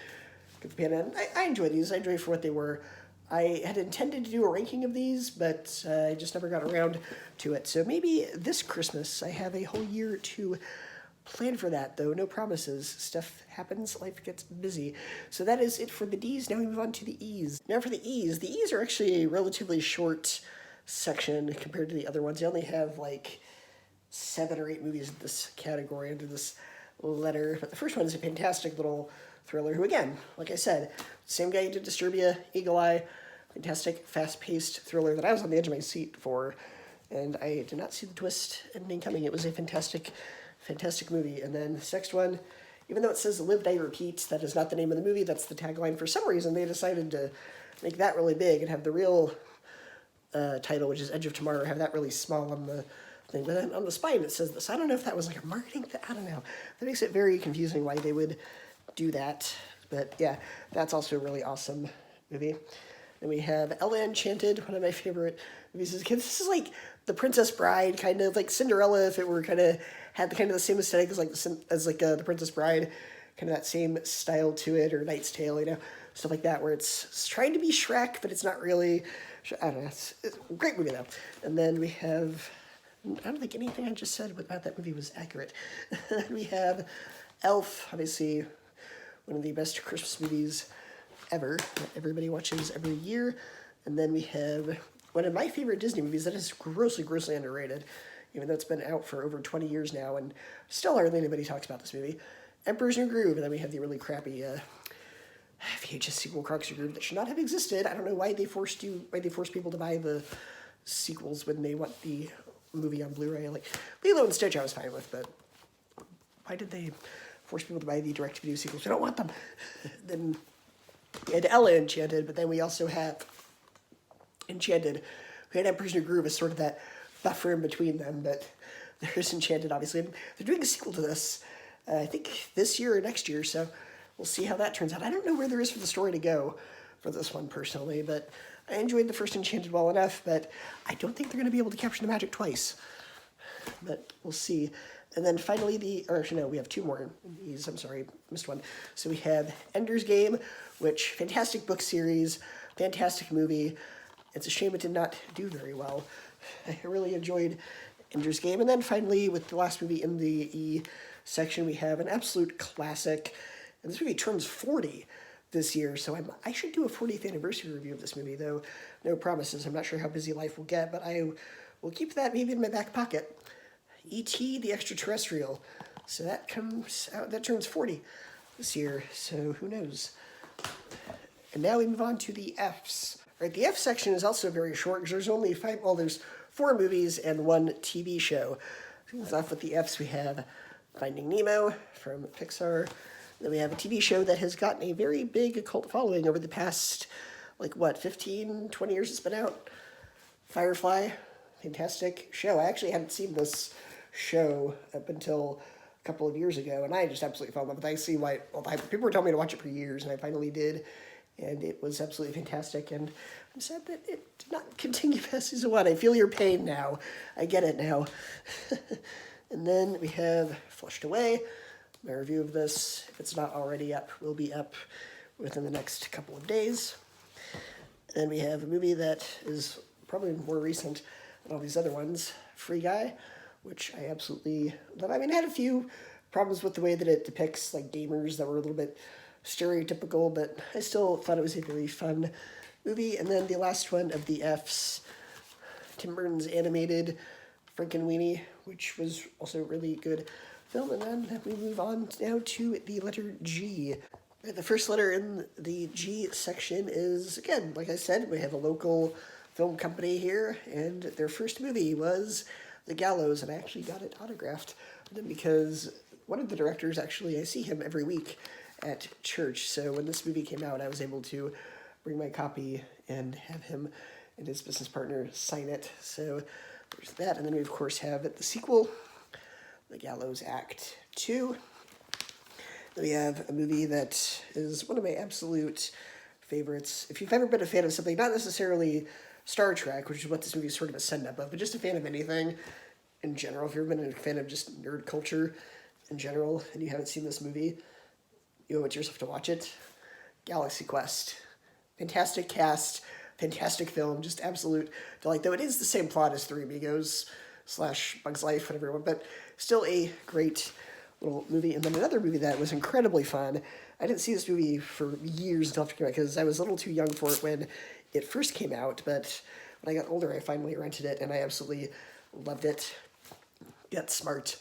Kung Fu Panda. And I enjoy these. I enjoy for what they were. I had intended to do a ranking of these, but I just never got around to it. So maybe this Christmas I have a whole year to plan for that, though no promises. Stuff happens, life gets busy. So that is it for the D's. Now we move on to the E's. Now for the E's are actually a relatively short section compared to the other ones. They only have like 7 or 8 movies in this category under this letter. But the first one is a fantastic little thriller who, again, like I said, same guy who did Disturbia, Eagle Eye, fantastic fast-paced thriller that I was on the edge of my seat for, and I did not see the twist ending coming. It was a fantastic movie. And then this next one, even though it says Live, Die, Repeat, that is not the name of the movie, that's the tagline. For some reason, they decided to make that really big and have the real title, which is Edge of Tomorrow, have that really small on the thing. But then on the spine it says this. I don't know if that was like a marketing thing. I don't know. That makes it very confusing why they would do that. But yeah, that's also a really awesome movie. Then we have Ella Enchanted, one of my favorite movies as a kid. This is like The Princess Bride, kind of like Cinderella if it were had kind of the same aesthetic as The Princess Bride, kind of that same style to it, or Knight's Tale, stuff like that, where it's trying to be Shrek, but it's not really. I don't know. It's a great movie though. And then we have. I don't think anything I just said about that movie was accurate. We have Elf, obviously one of the best Christmas movies ever that everybody watches every year. And then we have one of my favorite Disney movies that is grossly underrated, even though it's been out for over 20 years now, and still hardly anybody talks about this movie, Emperor's New Groove. And then we have the really crappy VHS sequel, Crocs Groove, that should not have existed. I don't know why they force people to buy the sequels when they want the movie on Blu-ray. Like Lilo and Stitch I was fine with, but why did they force people to buy the direct-to-video sequels? We don't want them. Then we had Ella Enchanted, but then we also have Enchanted. We had Emperor's New Groove as sort of that buffer in between them, but there's Enchanted, obviously. And they're doing a sequel to this, I think this year or next year, so we'll see how that turns out. I don't know where there is for the story to go for this one, personally, but I enjoyed the first Enchanted well enough, but I don't think they're going to be able to capture the magic twice. But we'll see. And then finally we have 2 more. I'm sorry, missed one. So we have Ender's Game, which, fantastic book series, fantastic movie. It's a shame it did not do very well. I really enjoyed Ender's Game. And then finally, with the last movie in the E section, we have an absolute classic. And this movie turns 40 this year, so I should do a 40th anniversary review of this movie, though no promises. I'm not sure how busy life will get, but I will keep that maybe in my back pocket. E.T. the Extraterrestrial. So that turns 40 this year, so who knows. And now we move on to the Fs. Right, the F section is also very short because there's only there's 4 movies and 1 TV show. Things off with the Fs, we have Finding Nemo from Pixar. Then we have a TV show that has gotten a very big cult following over the past, 15, 20 years it's been out. Firefly, fantastic show. I actually hadn't seen this show up until a couple of years ago, and I just absolutely fell in love with it. I see why people were telling me to watch it for years, and I finally did, and it was absolutely fantastic, and I'm sad that it did not continue past season 1. I feel your pain now. I get it now. And then we have Flushed Away. My review of this, if it's not already up, will be up within the next couple of days. And then we have a movie that is probably more recent than all these other ones, Free Guy, which I absolutely love. I mean, I had a few problems with the way that it depicts gamers that were a little bit stereotypical, but I still thought it was a very fun movie. And then the last one of the Fs, Tim Burton's animated Frankenweenie, which was also a really good film. And then we move on now to the letter G. The first letter in the G section is, again, like I said, we have a local film company here, and their first movie was The Gallows, and I actually got it autographed because one of the directors, actually, I see him every week at church, so when this movie came out, I was able to bring my copy and have him and his business partner sign it. So there's that, and then we, of course, have the sequel, The Gallows Act 2. Then we have a movie that is one of my absolute favorites. If you've ever been a fan of something, not necessarily Star Trek, which is what this movie is sort of a send-up of, but just a fan of anything in general, if you've ever been a fan of just nerd culture in general, and you haven't seen this movie, you owe it to yourself to watch it. Galaxy Quest. Fantastic cast, fantastic film, just absolute delight. Though it is the same plot as Three Amigos / Bug's Life, whatever one, but still a great little movie. And then another movie that was incredibly fun. I didn't see this movie for years until after it came out because I was a little too young for it when it first came out. But when I got older, I finally rented it, and I absolutely loved it. Get Smart.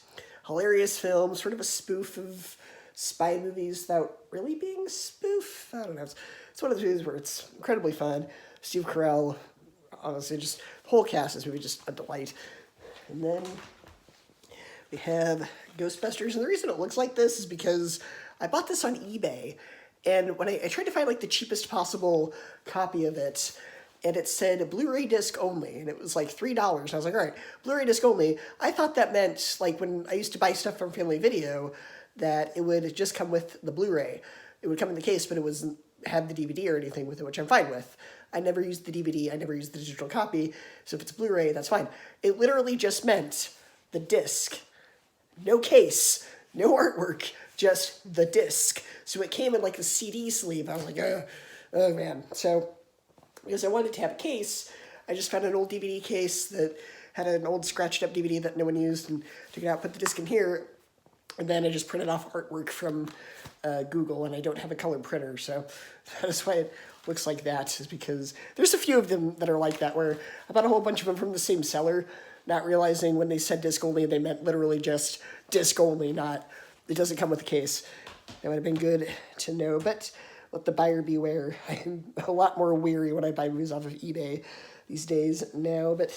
Hilarious film, sort of a spoof of spy movies without really being spoof. I don't know. It's one of those movies where it's incredibly fun. Steve Carell, honestly, just the whole cast of this movie, just a delight. And then we have Ghostbusters, and the reason it looks like this is because I bought this on eBay, and when I tried to find like the cheapest possible copy of it, and it said Blu-ray disc only, and it was like $3. And I was like, all right, Blu-ray disc only. I thought that meant, like, when I used to buy stuff from Family Video, that it would just come with the Blu-ray. It would come in the case, but it wasn't have the DVD or anything with it, which I'm fine with. I never used the DVD, I never used the digital copy, so if it's Blu-ray, that's fine. It literally just meant the disc. No case, no artwork, just the disc. So it came in like the CD sleeve. I was like, oh man. So, because I wanted to have a case, I just found an old DVD case that had an old scratched up DVD that no one used, and took it out, put the disc in here, and then I just printed off artwork from Google, and I don't have a color printer, so that's why it looks like that, is because there's a few of them that are like that, where I bought a whole bunch of them from the same seller, not realizing when they said disc only, they meant literally just disc only, not, it doesn't come with a case. That would have been good to know, but let the buyer beware. I'm a lot more weary when I buy movies off of eBay these days now, but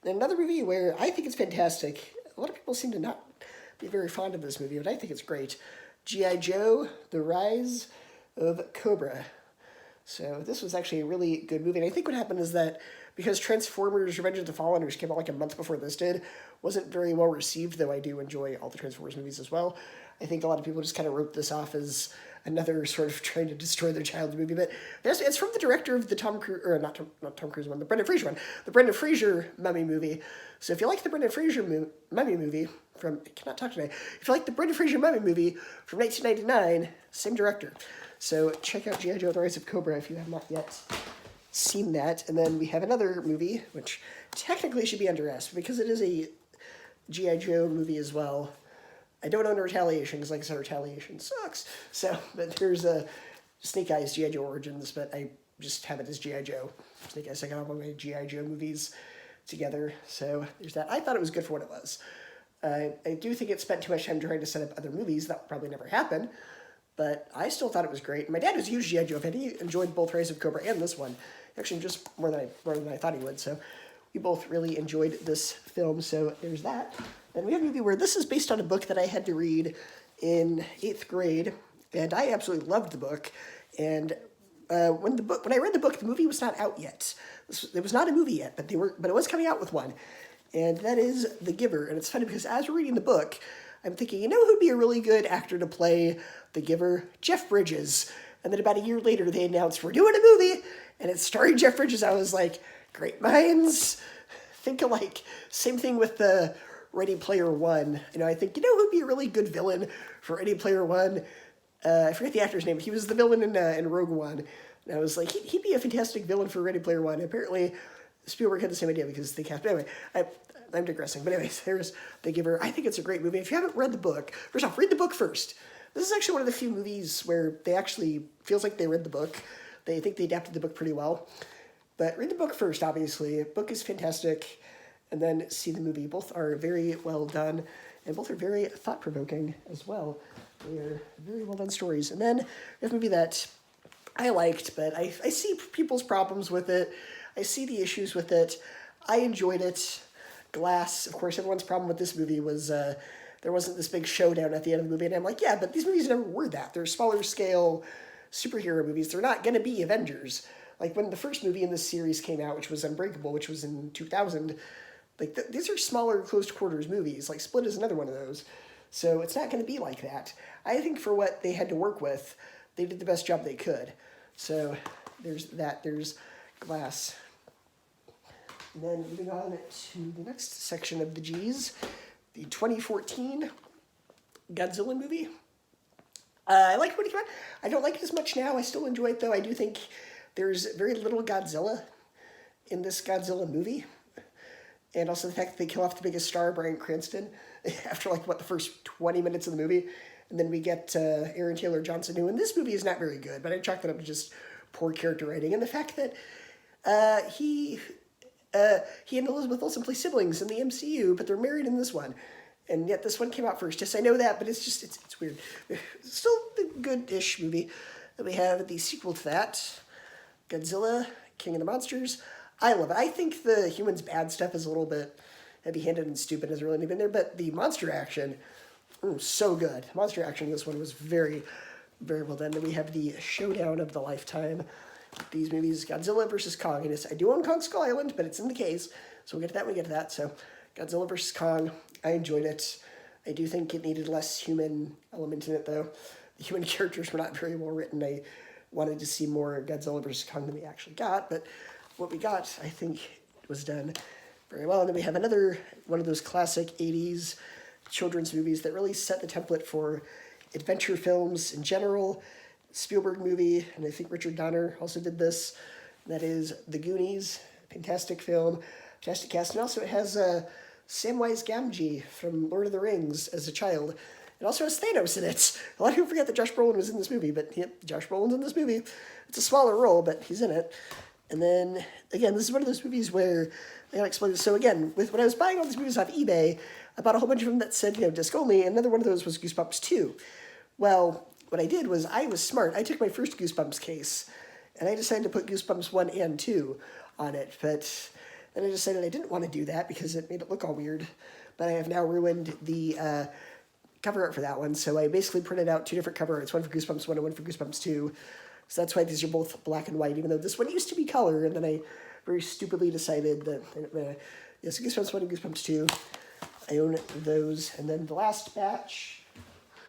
another movie where I think it's fantastic. A lot of people seem to not be very fond of this movie, but I think it's great. G.I. Joe, The Rise of Cobra. So this was actually a really good movie, and I think what happened is that because Transformers Revenge of the Fallen, which came out like a month before this did, wasn't very well received, though I do enjoy all the Transformers movies as well. I think a lot of people just kind of wrote this off as another sort of trying to destroy their child's movie, but it's from the director of the Tom Cruise, or not Tom Cruise one, the Brendan Fraser one, the Brendan Fraser Mummy movie. So if you like the Brendan Fraser Mummy movie from, I cannot talk today, if you like the Brendan Fraser Mummy movie from 1999, same director. So check out G.I. Joe, The Rise of Cobra if you have not yet seen that. And then we have another movie, which technically should be under S, because it is a G.I. Joe movie as well. I don't own Retaliation, because like I said, Retaliation sucks. So, but there's a Snake Eyes G.I. Joe Origins, but I just have it as G.I. Joe. Snake Eyes, I got all my G.I. Joe movies together. So there's that. I thought it was good for what it was. I do think it spent too much time trying to set up other movies. That will probably never happen. But I still thought it was great. My dad was a huge G.I. Joe fan. He enjoyed both Rise of Cobra and this one. Actually, just more than I thought he would. So we both really enjoyed this film. So there's that. And we have a movie where this is based on a book that I had to read in 8th grade. And I absolutely loved the book. And when I read the book, the movie was not out yet. It was not a movie yet, but it was coming out with one. And that is The Giver. And it's funny because as we're reading the book, I'm thinking, you know who'd be a really good actor to play The Giver? Jeff Bridges. And then about a year later, they announced, we're doing a movie, and it's starring Jeff Bridges. I was like, great minds think alike. Same thing with the Ready Player One. You know, I think, you know who'd be a really good villain for Ready Player One? I forget the actor's name, but he was the villain in Rogue One. And I was like, he'd be a fantastic villain for Ready Player One. Apparently, Spielberg had the same idea because they cast. But anyway, I'm digressing. But anyways, there's The Giver. I think it's a great movie. If you haven't read the book, first off, read the book first. This is actually one of the few movies where they actually feels like they read the book. They think they adapted the book pretty well. But read the book first, obviously. The book is fantastic. And then see the movie. Both are very well done. And both are very thought-provoking as well. They are very well done stories. And then we have a movie that I liked, but I see people's problems with it. I see the issues with it. I enjoyed it. Glass, of course, everyone's problem with this movie was there wasn't this big showdown at the end of the movie. And I'm like, yeah, but these movies never were that. They're smaller scale superhero movies. They're not going to be Avengers. Like when the first movie in this series came out, which was Unbreakable, which was in 2000, like these are smaller close quarters movies. Like Split is another one of those. So it's not going to be like that. I think for what they had to work with, they did the best job they could. So there's that. There's Glass. And then moving on to the next section of the G's, the 2014 Godzilla movie. I liked when it came out. I don't like it as much now. I still enjoy it, though. I do think There's very little Godzilla in this Godzilla movie. And also the fact that they kill off the biggest star, Bryan Cranston, after like, what, the first 20 minutes of the movie. And then we get Aaron Taylor Johnson, who in this movie is not very good, but I chalk that up to just poor character writing. And the fact that he and Elizabeth Olsen play siblings in the MCU, but they're married in this one. And yet this one came out first. Yes, I know that, but it's just, it's weird. Still a good-ish movie. Then we have the sequel to that, Godzilla, King of the Monsters. I love it. I think the humans bad stuff is a little bit heavy-handed and stupid, hasn't really been there, but the monster action, so good. Monster action in this one was very, very well done. Then we have the showdown of the lifetime. These movies, Godzilla versus Kong. And I do own Kong Skull Island, but it's in the case, so we'll get to that when we get to that. So Godzilla versus Kong, I enjoyed it. I do think it needed less human element in it, though. The human characters were not very well written. I wanted to see more Godzilla versus Kong than we actually got, but what we got, I think, was done very well. And then we have another one of those classic 80s children's movies that really set the template for adventure films in general. Spielberg movie, and I think Richard Donner also did this. That is The Goonies, fantastic film, fantastic cast. And also it has Samwise Gamgee from Lord of the Rings as a child. It also has Thanos in it. A lot of people forget that Josh Brolin was in this movie, but yep, Josh Brolin's in this movie. It's a smaller role, but he's in it. And then, again, this is one of those movies where I gotta explain this. So again, when I was buying all these movies off eBay, I bought a whole bunch of them that said, disc only, and another one of those was Goosebumps 2. Well, what I did was, I was smart. I took my first Goosebumps case, and I decided to put Goosebumps 1 and 2 on it, but then I decided I didn't want to do that because it made it look all weird. But I have now ruined the cover art for that one, so I basically printed out two different cover arts, one for Goosebumps 1 and one for Goosebumps 2. So that's why these are both black and white, even though this one used to be color, and then I very stupidly decided that, yes, Goosebumps 1 and Goosebumps 2, I own those. And then the last batch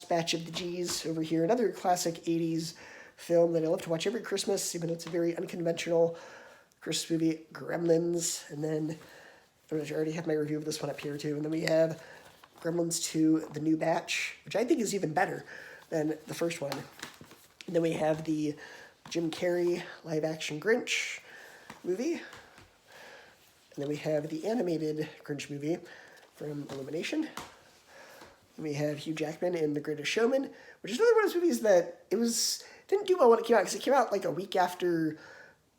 of the G's over here, another classic 80s film that I love to watch every Christmas, even though it's a very unconventional Christmas movie, Gremlins. And then, I already have my review of this one up here too. And then we have Gremlins 2, The New Batch, which I think is even better than the first one. And then we have the Jim Carrey live-action Grinch movie. And then we have the animated Grinch movie from Illumination. And we have Hugh Jackman in The Greatest Showman, which is another one of those movies that didn't do well when it came out, because it came out like a week after.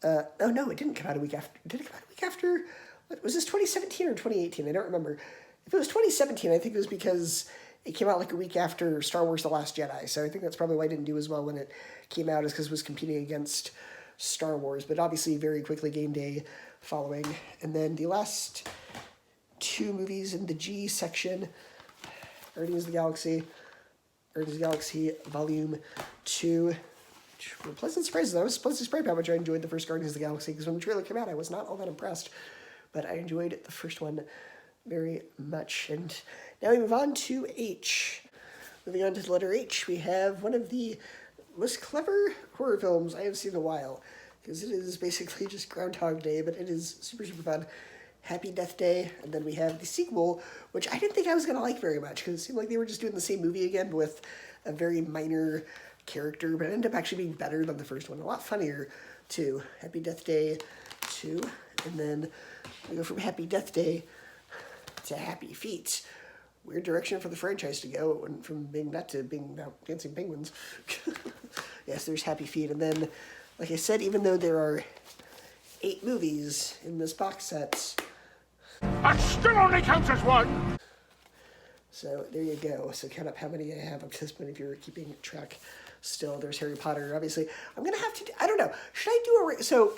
No, it didn't come out a week after. Did it come out a week after? What, was this 2017 or 2018? I don't remember. If it was 2017, I think it was because it came out like a week after Star Wars The Last Jedi. So I think that's probably why it didn't do as well when it came out, is because it was competing against Star Wars. But obviously very quickly gained a following. And then the last two movies in the G section, Guardians of the Galaxy Volume 2. Which were pleasant surprises. I was pleasantly surprised how much I enjoyed the first Guardians of the Galaxy, because when the trailer came out, I was not all that impressed. But I enjoyed the first one very much. And now we move on to H. Moving on to the letter H, we have one of the most clever horror films I have seen in a while, because it is basically just Groundhog Day, but it is super, super fun. Happy Death Day. And then we have the sequel, which I didn't think I was going to like very much, because it seemed like they were just doing the same movie again with a very minor character, but it ended up actually being better than the first one. A lot funnier, too. Happy Death Day 2. And then we go from Happy Death Day to Happy Feet. Weird direction for the franchise to go. It went from being that to being about dancing penguins. Yes, there's Happy Feet. And then, like I said, even though there are 8 movies in this box set, That still only counts as one! so there you go. So count up how many I have up to this point if you're keeping track still. There's Harry Potter, obviously. I'm going to have to, I don't know. Should I do so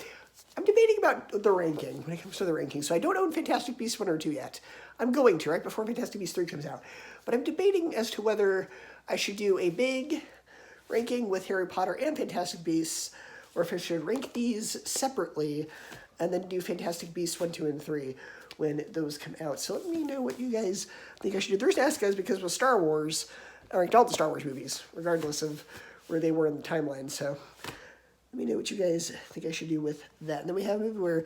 I'm debating about the ranking when it comes to the ranking. So I don't own Fantastic Beasts 1 or 2 yet. I'm going to, right before Fantastic Beasts 3 comes out. But I'm debating as to whether I should do a big ranking with Harry Potter and Fantastic Beasts, or if I should rank these separately and then do Fantastic Beasts 1, 2, and 3 when those come out. So let me know what you guys think I should do. There's ask guys, because with Star Wars, I ranked all the Star Wars movies, regardless of where they were in the timeline. So let me know what you guys think I should do with that. And then we have a movie where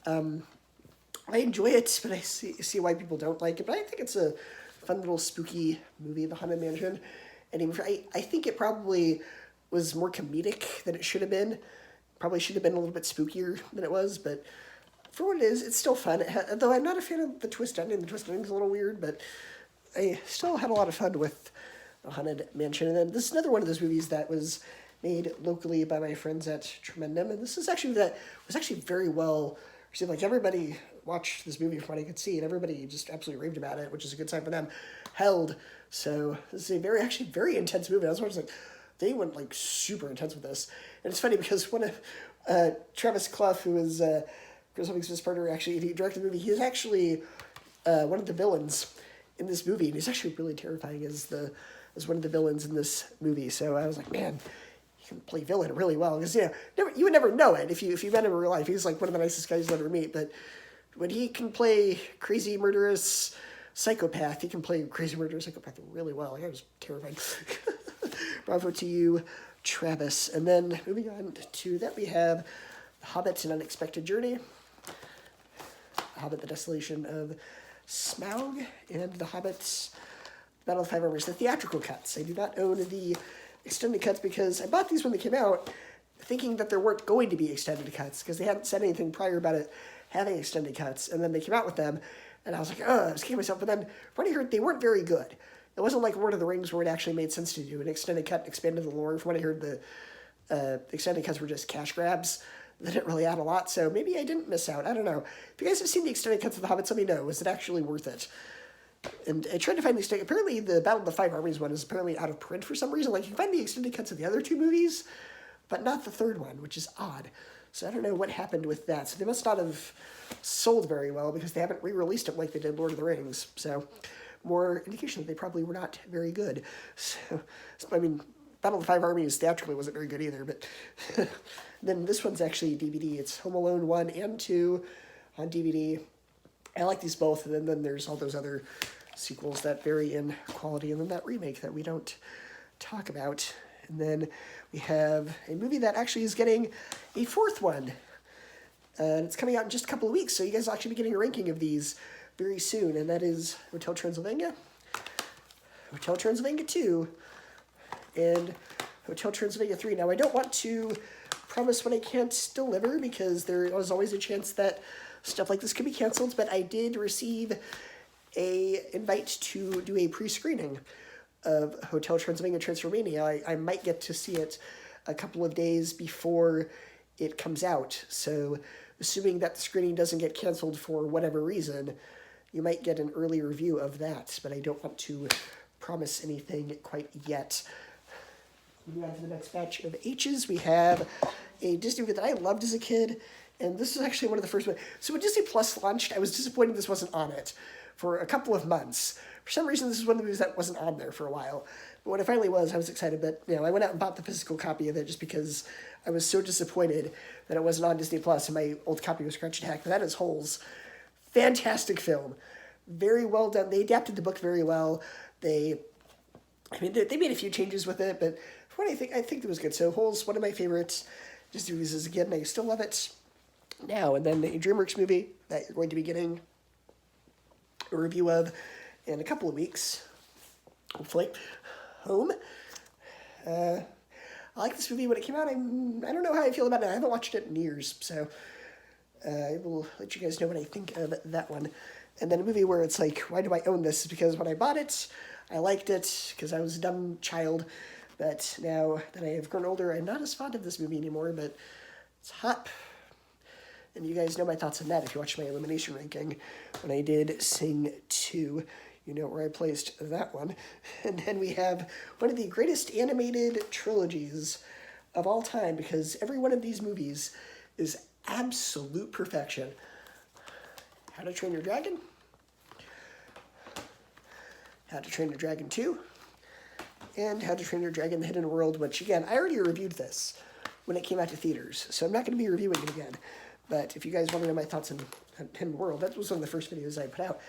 I enjoy it, but I see why people don't like it. But I think it's a fun little spooky movie, The Haunted Mansion. And I think it probably was more comedic than it should have been. Probably should have been a little bit spookier than it was, but for what it is, it's still fun. Though I'm not a fan of the twist ending. The twist ending's a little weird, but I still had a lot of fun with the Haunted Mansion. And then this is another one of those movies that was made locally by my friends at Tremendum, and this is actually very well received. Like, everybody watched this movie from what I could see, and everybody just absolutely raved about it, which is a good sign for them. Held. So this is a very intense movie. I was like, they went like super intense with this, and it's funny because one of Travis Clough, who is Chris Hemmings' partner, actually he directed the movie. He's actually one of the villains in this movie, and he's actually really terrifying as one of the villains in this movie. So I was like, man, he can play villain really well, because you would never know it if you met him in real life. He's like one of the nicest guys you'll ever meet, but when he can play crazy murderous psychopath, he can play crazy murderous psychopath really well. Like, I was terrified. Bravo to you, Travis. And then moving on to that, we have The Hobbit: An Unexpected Journey, The Hobbit: The Desolation of Smaug, and The Hobbit: Battle of the Five Armies, the theatrical cuts. I do not own the extended cuts because I bought these when they came out thinking that there weren't going to be extended cuts, because they hadn't said anything prior about it having extended cuts, and then they came out with them, and I was like, I was kicking myself. But then when I heard, they weren't very good. It wasn't like Lord of the Rings where it actually made sense to do an extended cut and expand the lore. From what I heard, the extended cuts were just cash grabs. They didn't really add a lot, so maybe I didn't miss out. I don't know. If you guys have seen the extended cuts of The Hobbit, let me know. Was it actually worth it? And I tried to find the extended... Apparently, the Battle of the Five Armies one is apparently out of print for some reason. Like, you can find the extended cuts of the other two movies, but not the third one, which is odd. So I don't know what happened with that. So they must not have sold very well, because they haven't re-released them like they did Lord of the Rings. So more indication that they probably were not very good. So I mean, Battle of the Five Armies theatrically wasn't very good either, but then this one's actually DVD. It's Home Alone 1 and 2 on DVD. I like these both, and then there's all those other sequels that vary in quality, and then that remake that we don't talk about. And then we have a movie that actually is getting a fourth one. And it's coming out in just a couple of weeks, so you guys will actually be getting a ranking of these very soon, and that is Hotel Transylvania, Hotel Transylvania 2, and Hotel Transylvania 3. Now, I don't want to promise what I can't deliver, because there is always a chance that stuff like this could be canceled, but I did receive an invite to do a pre-screening of Hotel Transylvania. I might get to see it a couple of days before it comes out, so assuming that the screening doesn't get canceled for whatever reason, you might get an early review of that, but I don't want to promise anything quite yet. Moving on to the next batch of H's, we have a Disney movie that I loved as a kid, and this is actually one of the first ones. So when Disney Plus launched, I was disappointed this wasn't on it for a couple of months. For some reason, this is one of the movies that wasn't on there for a while. But when it finally was, I was excited. But I went out and bought the physical copy of it just because I was so disappointed that it wasn't on Disney Plus, and my old copy was scratched and hacked. But that is Holes. Fantastic film. Very well done. They adapted the book very well. They made a few changes with it, but for what I think it was good. So Holes, one of my favorites Disney movies as a kid, and I still love it now. And then a DreamWorks movie that you're going to be getting a review of in a couple of weeks, hopefully. Home. I like this movie when it came out. I don't know how I feel about it. I haven't watched it in years, so I will let you guys know what I think of that one. And then a movie where it's like, why do I own this? Because when I bought it, I liked it because I was a dumb child. But now that I have grown older, I'm not as fond of this movie anymore, but it's hot. And you guys know my thoughts on that if you watched my elimination ranking when I did Sing 2. You know where I placed that one. And then we have one of the greatest animated trilogies of all time, because every one of these movies is absolute perfection. How to Train Your Dragon, How to Train Your Dragon 2, and How to Train Your Dragon: The Hidden World, which, again, I already reviewed this when it came out to theaters, so I'm not going to be reviewing it again. But if you guys want to know my thoughts on Hidden World, that was one of the first videos I put out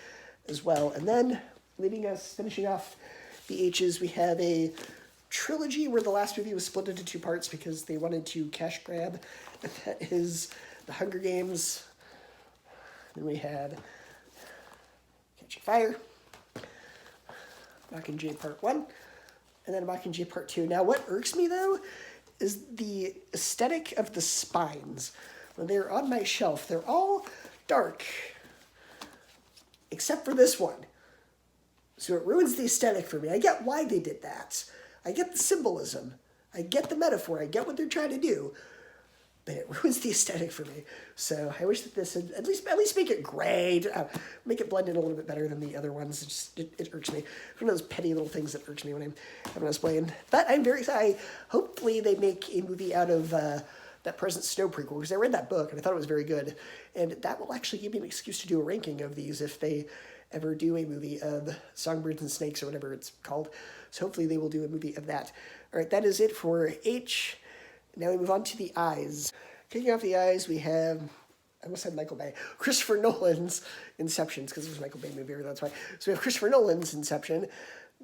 as well. And then, finishing off the H's, we have a trilogy where the last movie was split into two parts because they wanted to cash grab. That is The Hunger Games. Then we had Catching Fire, Mockingjay Part 1, and then Mockingjay Part 2. Now, what irks me, though, is the aesthetic of the spines. When they're on my shelf, they're all dark, except for this one. So it ruins the aesthetic for me. I get why they did that. I get the symbolism. I get the metaphor. I get what they're trying to do. But it ruins the aesthetic for me. So I wish that this would at least make it gray. Make it blend in a little bit better than the other ones. It irks me. It's one of those petty little things that irks me when I'm having a playing. But I'm very excited. Hopefully they make a movie out of that President Snow prequel, because I read that book and I thought it was very good. And that will actually give me an excuse to do a ranking of these if they ever do a movie of Songbirds and Snakes or whatever it's called. So hopefully they will do a movie of that. All right, that is it for H. Now we move on to the eyes. Kicking off the eyes, we have, I almost said Michael Bay, Christopher Nolan's Inception, because it was a Michael Bay movie, that's why. So we have Christopher Nolan's Inception.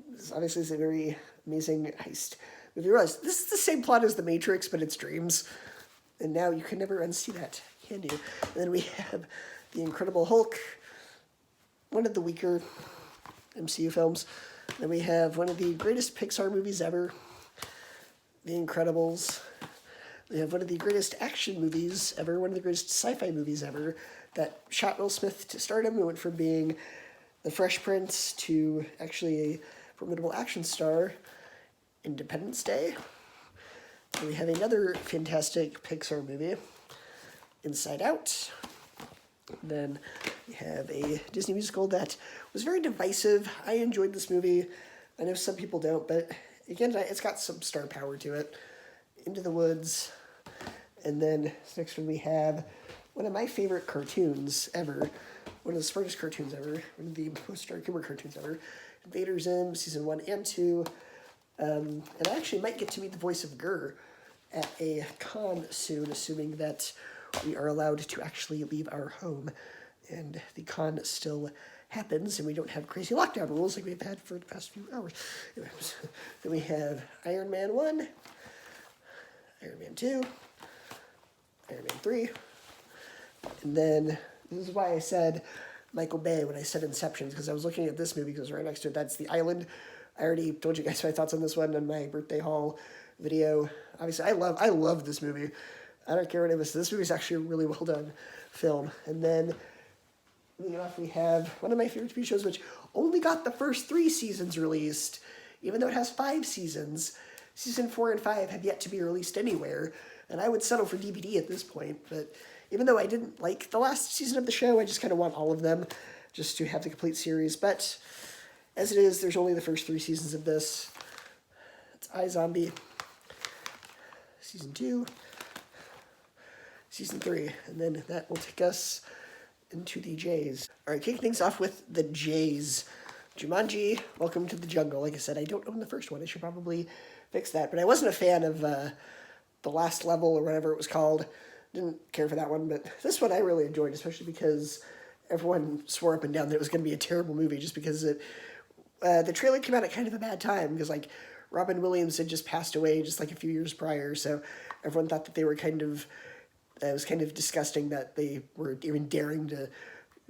This obviously is a very amazing heist movie. You realize this is the same plot as The Matrix, but it's dreams. And now you can never unsee that, can you? And then we have The Incredible Hulk, one of the weaker MCU films. Then we have one of the greatest Pixar movies ever, The Incredibles. We have one of the greatest action movies ever, one of the greatest sci-fi movies ever, that shot Will Smith to stardom. It went from being the Fresh Prince to actually a formidable action star, Independence Day. And we have another fantastic Pixar movie, Inside Out. And then we have a Disney musical that was very divisive. I enjoyed this movie. I know some people don't, but again, it's got some star power to it. Into the Woods. And then this next one we have one of my favorite cartoons ever. One of the smartest cartoons ever. One of the most dark humor cartoons ever. Invader Zim, season 1 and 2. And I actually might get to meet the voice of Gurr at a con soon, assuming that we are allowed to actually leave our home. And the con still happens, and we don't have crazy lockdown rules like we've had for the past few hours. Anyways, then we have Iron Man 1, Iron Man 2, Iron Man 3, and then this is why I said Michael Bay when I said Inception, because I was looking at this movie because right next to it, that's The Island. I already told you guys my thoughts on this one in my birthday haul video. Obviously, I love this movie. I don't care what it is. This movie is actually a really well done film. And then moving off, we have one of my favorite TV shows, which only got the first 3 seasons released, even though it has 5 seasons. Season 4 and 5 have yet to be released anywhere, and I would settle for DVD at this point. But even though I didn't like the last season of the show, I just kind of want all of them just to have the complete series. But as it is, there's only the first 3 seasons of this. It's iZombie, Season 2, Season 3, and then that will take us into the J's. All right, kicking things off with the J's. Jumanji, Welcome to the Jungle. Like I said, I don't own the first one. I should probably fix that. But I wasn't a fan of the last level or whatever it was called. Didn't care for that one. But this one I really enjoyed, especially because everyone swore up and down that it was going to be a terrible movie just because the trailer came out at kind of a bad time because, like, Robin Williams had just passed away just like a few years prior. So everyone thought that they were kind of... it was kind of disgusting that they were even daring to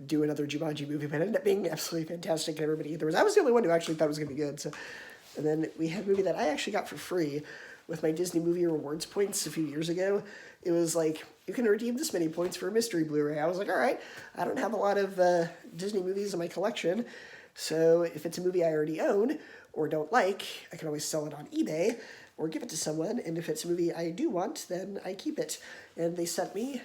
do another Jumanji movie, but it ended up being absolutely fantastic. And everybody, I was the only one who actually thought it was going to be good. So, and then we had a movie that I actually got for free with my Disney Movie Rewards points a few years ago. It was like, you can redeem this many points for a mystery Blu-ray. I was like, all right, I don't have a lot of Disney movies in my collection, so if it's a movie I already own or don't like, I can always sell it on eBay or give it to someone, and if it's a movie I do want, then I keep it. And they sent me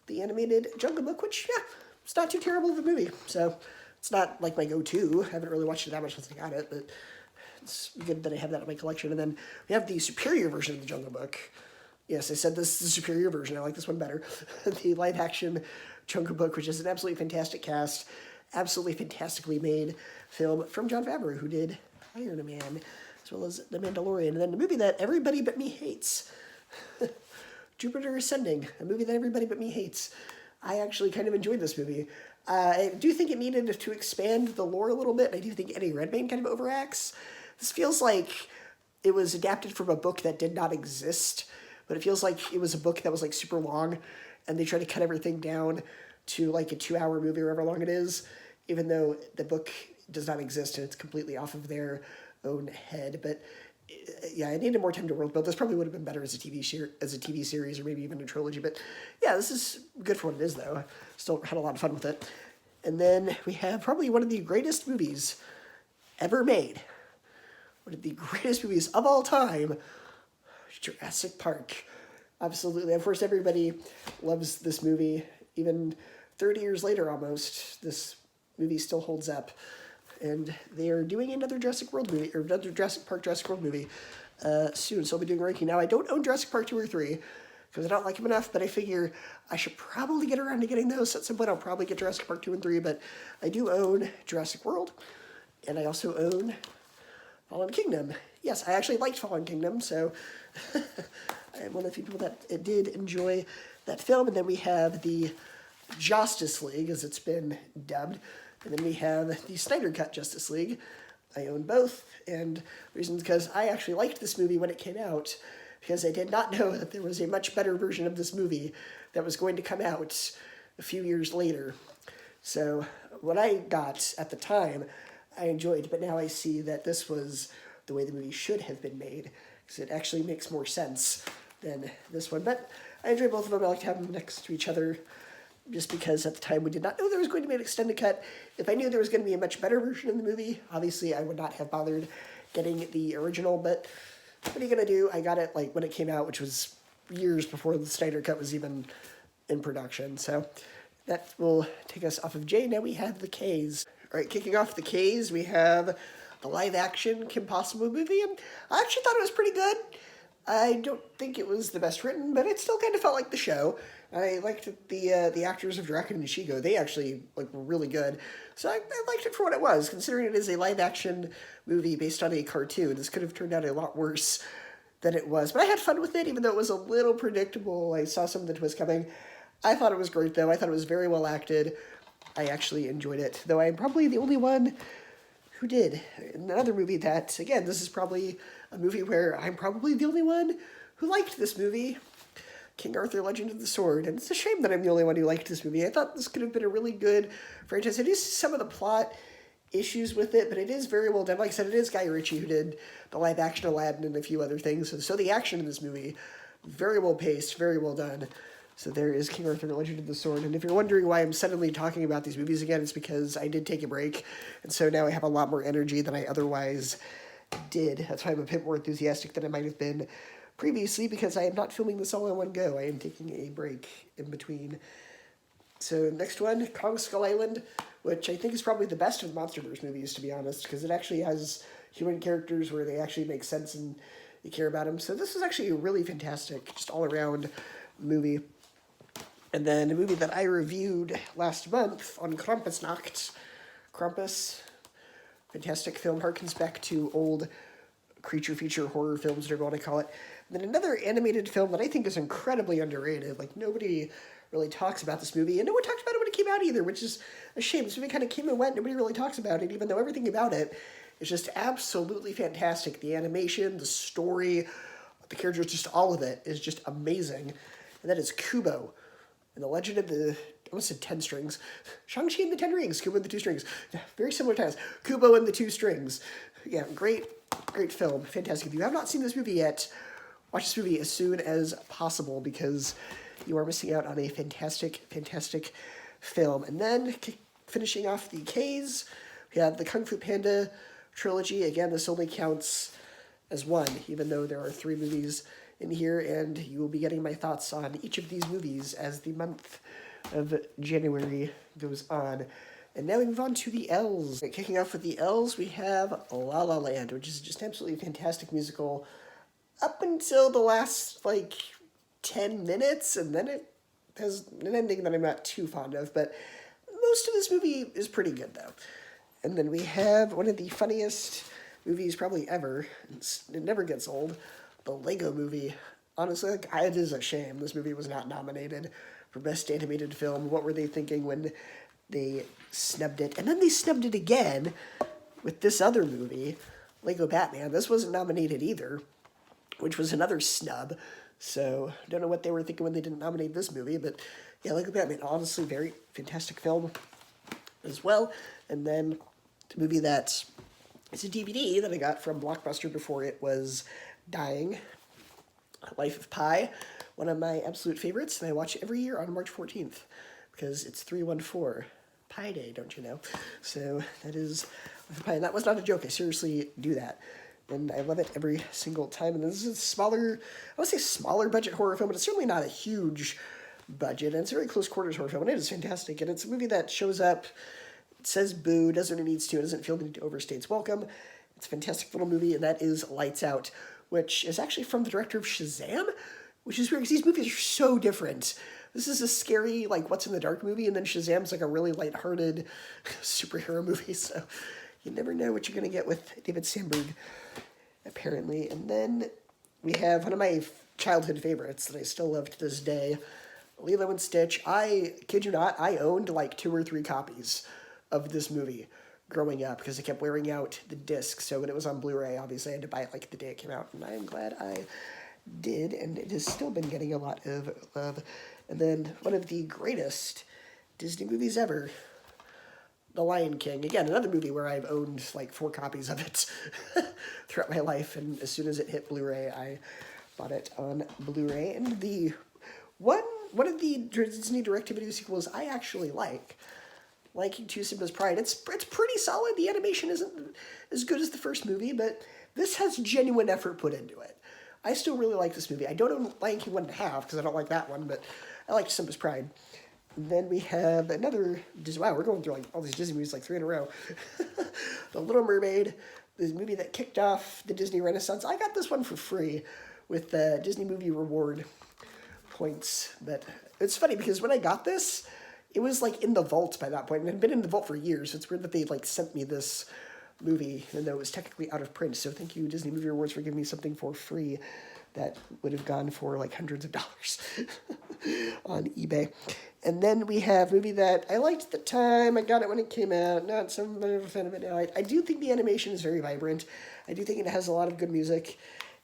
the animated Jungle Book, which, yeah, it's not too terrible of a movie. So it's not like my go-to. I haven't really watched it that much since I got it, but it's good that I have that in my collection. And then we have the superior version of the Jungle Book. Yes, I said this is the superior version. I like this one better. The live-action Jungle Book, which is an absolutely fantastic cast, absolutely fantastically made film from Jon Favreau, who did Iron Man, as well as The Mandalorian. And then the movie that everybody but me hates, Jupiter Ascending, a movie that everybody but me hates. I actually kind of enjoyed this movie. I do think it needed to expand the lore a little bit. I do think Eddie Redmayne kind of overacts. This feels like it was adapted from a book that did not exist, but it feels like it was a book that was like super long, and they tried to cut everything down to like a 2-hour movie or however long it is, even though the book does not exist and it's completely off of their own head. But yeah, I needed more time to world build. This probably would have been better as a TV series, or maybe even a trilogy. But yeah, this is good for what it is, though. I still had a lot of fun with it. And then we have probably one of the greatest movies ever made. One of the greatest movies of all time, Jurassic Park. Absolutely. Of course, everybody loves this movie. Even 30 years later, almost, this movie still holds up. And they are doing another Jurassic World movie, or another Jurassic Park, Jurassic World movie soon. So I'll be doing a ranking. Now, I don't own Jurassic Park 2 or 3 because I don't like them enough, but I figure I should probably get around to getting those. At some point, I'll probably get Jurassic Park 2 and 3, but I do own Jurassic World, and I also own Fallen Kingdom. Yes, I actually liked Fallen Kingdom, so I am one of the people that did enjoy that film. And then we have the Justice League, as it's been dubbed. And then we have the Snyder Cut Justice League. I own both, and the reason is because I actually liked this movie when it came out, because I did not know that there was a much better version of this movie that was going to come out a few years later. So what I got at the time, I enjoyed, but now I see that this was the way the movie should have been made, because it actually makes more sense than this one. But I enjoy both of them. I like to have them next to each other, just because at the time we did not know there was going to be an extended cut. If I knew there was going to be a much better version of the movie, obviously I would not have bothered getting the original, but what are you going to do? I got it like when it came out, which was years before the Snyder Cut was even in production. So that will take us off of J. Now we have the K's. All right, kicking off the K's, we have the live-action Kim Possible movie. I actually thought it was pretty good. I don't think it was the best written, but it still kind of felt like the show. I liked the actors of Draken and Nishigo. They actually were really good. So I liked it for what it was, considering it is a live-action movie based on a cartoon. This could have turned out a lot worse than it was. But I had fun with it, even though it was a little predictable. I saw some of the twists coming. I thought it was great, though. I thought it was very well acted. I actually enjoyed it, though I'm probably the only one who did. Another movie that, again, this is probably a movie where I'm probably the only one who liked this movie, King Arthur, Legend of the Sword. And it's a shame that I'm the only one who liked this movie. I thought this could have been a really good franchise. It is some of the plot issues with it, but it is very well done. Like I said, it is Guy Ritchie who did the live-action Aladdin and a few other things. So the action in this movie, very well paced, very well done. So there is King Arthur, Legend of the Sword. And if you're wondering why I'm suddenly talking about these movies again, it's because I did take a break. And so now I have a lot more energy than I otherwise did. That's why I'm a bit more enthusiastic than I might have been previously, because I am not filming this all in one go. I am taking a break in between. So next one, Kong Skull Island, which I think is probably the best of the MonsterVerse movies, to be honest, because it actually has human characters where they actually make sense and you care about them. So this is actually a really fantastic, just all-around movie. And then a movie that I reviewed last month on Krampusnacht. Krampus, fantastic film, harkens back to old creature feature horror films, whatever you want to call it. And then another animated film that I think is incredibly underrated. Like, nobody really talks about this movie, and no one talked about it when it came out either, which is a shame. This movie kind of came and went, nobody really talks about it, even though everything about it is just absolutely fantastic. The animation, the story, the characters, just all of it is just amazing. And that is Kubo, and the Legend of the, I almost said 10 strings. Shang-Chi and the 10 Rings, Kubo and the 2 strings. Very similar titles. Kubo and the 2 strings. Yeah, great film. Fantastic. If you have not seen this movie yet, watch this movie as soon as possible, because you are missing out on a fantastic, fantastic film. And then, finishing off the Ks, we have the Kung Fu Panda trilogy. Again, this only counts as one, even though there are 3 movies in here, and you will be getting my thoughts on each of these movies as the month of January goes on. And now we move on to the L's. Kicking off with the L's, we have La La Land, which is just absolutely fantastic musical up until the last, 10 minutes, and then it has an ending that I'm not too fond of, but most of this movie is pretty good, though. And then we have one of the funniest movies probably ever. It never gets old. The Lego Movie. Honestly, it is a shame this movie was not nominated for Best Animated Film. What were they thinking when they snubbed it? And then they snubbed it again with this other movie, Lego Batman. This wasn't nominated either, which was another snub. So, I don't know what they were thinking when they didn't nominate this movie, but yeah, Lego Batman, honestly, very fantastic film as well. And then the movie that It's a DVD that I got from Blockbuster before it was dying. Life of Pi, one of my absolute favorites, and I watch it every year on March 14th because it's 314. Pi Day, don't you know? So that is Life of Pi, and that was not a joke. I seriously do that. And I love it every single time. And this is a smaller, I would say smaller budget horror film, but it's certainly not a huge budget. And it's a very close quarters horror film, and it is fantastic. And it's a movie that shows up, it says boo, does what it needs to, it doesn't feel the need to overstay its welcome. It's a fantastic little movie, and that is Lights Out, which is actually from the director of Shazam, which is weird because these movies are so different. This is a scary, like, What's in the Dark movie, and then Shazam's like a really lighthearted superhero movie, so you never know what you're going to get with David Sandberg, apparently. And then we have one of my childhood favorites that I still love to this day, Lilo and Stitch. I kid you not, I owned like 2 or 3 copies of this movie growing up because I kept wearing out the disc. So when it was on Blu-ray, obviously I had to buy it like the day it came out, and I am glad I did, and it has still been getting a lot of love. And then one of the greatest Disney movies ever, The Lion King. Again, another movie where I've owned like 4 copies of it throughout my life, and as soon as it hit Blu-ray, I bought it on Blu-ray. And the one of the Disney direct-to-video sequels I actually like, Lion 2 Simba's Pride. It's pretty solid. The animation isn't as good as the first movie, but this has genuine effort put into it. I still really like this movie. I don't own Lion King 1.5 because I don't like that one, but I like Simba's Pride. And then we have another Disney. Wow, we're going through like all these Disney movies like 3 in a row. The Little Mermaid, the movie that kicked off the Disney Renaissance. I got this one for free with the Disney Movie Reward points. But it's funny because when I got this, it was like in the vault by that point, and it had been in the vault for years. So it's weird that they like sent me this movie, even though it was technically out of print. So thank you, Disney Movie Rewards, for giving me something for free that would have gone for like hundreds of dollars on eBay. And then we have a movie that I liked at the time. I got it when it came out. Not so much of a fan of it now. I do think the animation is very vibrant. I do think it has a lot of good music.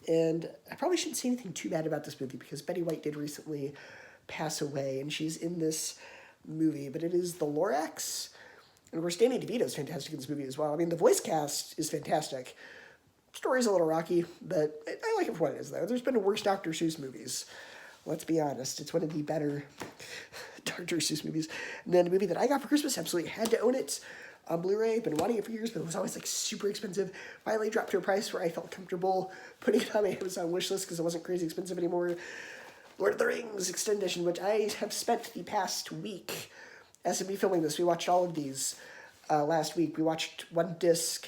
And I probably shouldn't say anything too bad about this movie because Betty White did recently pass away, and she's in this movie. But it is The Lorax. And of course, Danny DeVito is fantastic in this movie as well. I mean, the voice cast is fantastic. Story's a little rocky, but I like it for what it is, though. There's been worse Dr. Seuss movies. Let's be honest. It's one of the better Dr. Seuss movies. And then a movie that I got for Christmas, absolutely had to own it on Blu-ray. Been wanting it for years, but it was always like super expensive. Finally dropped to a price where I felt comfortable putting it on my Amazon wishlist because it wasn't crazy expensive anymore. Lord of the Rings Extended Edition, which I have spent the past week, as of me filming this, we watched all of these last week. We watched 1 disc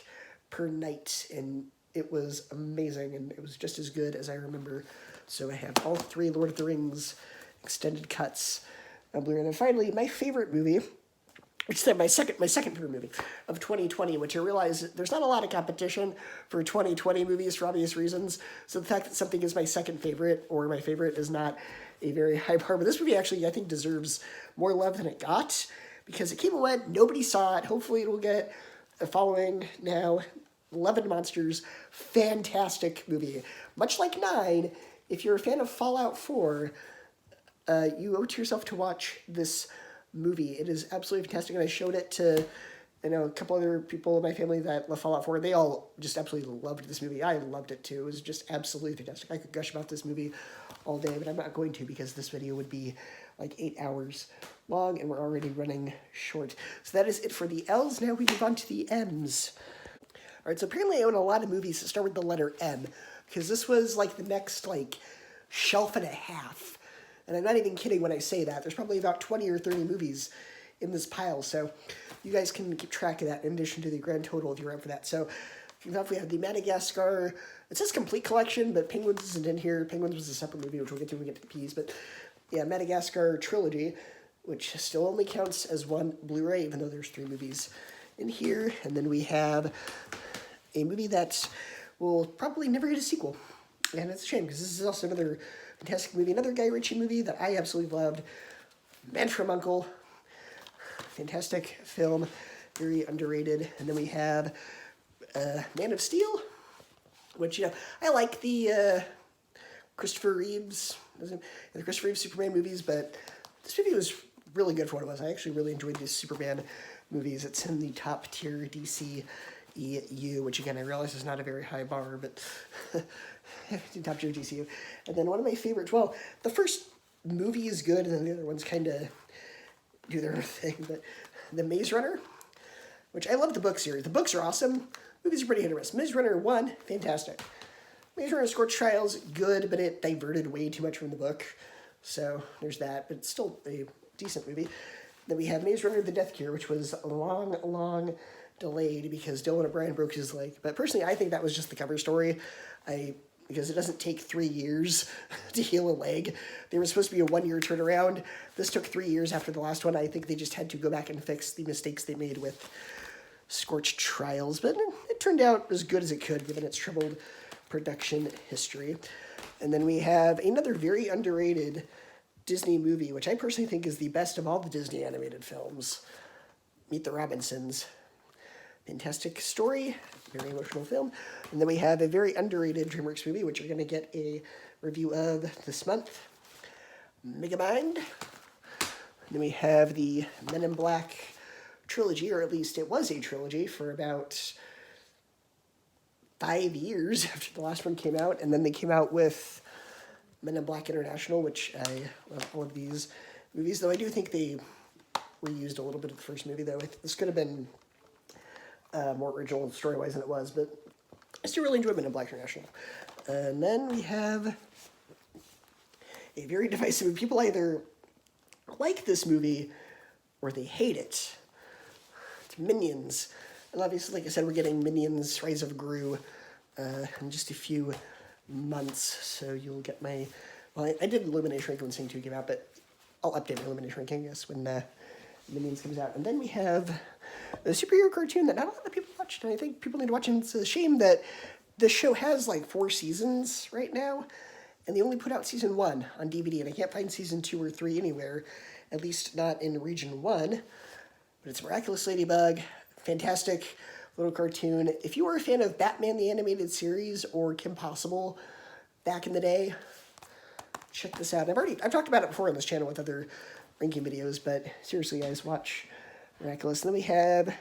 per night, and it was amazing, and it was just as good as I remember. So I have all 3 Lord of the Rings extended cuts on Blu-ray. And then finally, my favorite movie, which is my second favorite movie of 2020, which I realize there's not a lot of competition for 2020 movies for obvious reasons. So the fact that something is my second favorite or my favorite is not a very high bar. But this movie actually, I think, deserves more love than it got because it came and went. Nobody saw it. Hopefully it will get a following now. Love and Monsters, fantastic movie. Much like 9, if you're a fan of Fallout 4, you owe it to yourself to watch this movie. It is absolutely fantastic, and I showed it to a couple other people in my family that love Fallout 4. They all just absolutely loved this movie. I loved it too. It was just absolutely fantastic. I could gush about this movie all day, but I'm not going to because this video would be like 8 hours long, and we're already running short. So that is it for the L's. Now we move on to the M's. All right, so apparently I own a lot of movies that start with the letter M, because this was like the next like shelf and a half. And I'm not even kidding when I say that. There's probably about 20 or 30 movies in this pile, so you guys can keep track of that in addition to the grand total if you're up for that. So we have the Madagascar, it says complete collection, but Penguins isn't in here. Penguins was a separate movie, which we'll get to when we get to the P's. But yeah, Madagascar trilogy, which still only counts as 1 Blu-ray, even though there's 3 movies in here. And then we have a movie that will probably never get a sequel. And it's a shame, because this is also another fantastic movie, another Guy Ritchie movie that I absolutely loved. Man from U.N.C.L.E. Fantastic film, very underrated. And then we have Man of Steel, which, I like the Christopher Reeves Superman movies, but this movie was really good for what it was. I actually really enjoyed these Superman movies. It's in the top tier DC DCU, which again I realize is not a very high bar, but top tier DCU. And then one of my favorites, well, the first movie is good, and then the other ones kind of do their own thing, but The Maze Runner, which I love the book series. The books are awesome. Movies are pretty hit or miss. Maze Runner 1, fantastic. Maze Runner Scorched Trials, good, but it diverted way too much from the book. So there's that, but it's still a decent movie. Then we have Maze Runner The Death Cure, which was long delayed because Dylan O'Brien broke his leg. But personally, I think that was just the cover story. Because it doesn't take 3 years to heal a leg. They were supposed to be a 1-year turnaround. This took 3 years after the last one. I think they just had to go back and fix the mistakes they made with Scorched Trials. But it turned out as good as it could, given its troubled production history. And then we have another very underrated Disney movie, which I personally think is the best of all the Disney animated films. Meet the Robinsons. Fantastic story, very emotional film. And then we have a very underrated DreamWorks movie, which you're going to get a review of this month, Megamind. And then we have the Men in Black trilogy, or at least it was a trilogy for about 5 years after the last one came out. And then they came out with Men in Black International, which I love all of these movies, though I do think they reused a little bit of the first movie, though. This could have been more original story-wise than it was, but I still really enjoy Men in Black International. And then we have a very divisive movie. People either like this movie or they hate it. It's Minions. And obviously, like I said, we're getting Minions Rise of Gru in just a few months, so you'll get my... Well, I did Illumination Ranking when Sing 2 came out, but I'll update my Illumination Ranking, I guess, when Minions comes out. And then we have a superhero cartoon that not a lot of people watched, and I think people need to watch it. And it's a shame that the show has like 4 seasons right now, and they only put out season 1 on DVD, and I can't find season 2 or 3 anywhere, at least not in region 1. But it's Miraculous Ladybug, fantastic little cartoon. If you were a fan of Batman the Animated Series or Kim Possible back in the day, check this out. I've talked about it before on this channel with other ranking videos, but seriously, guys, watch Miraculous. And then we have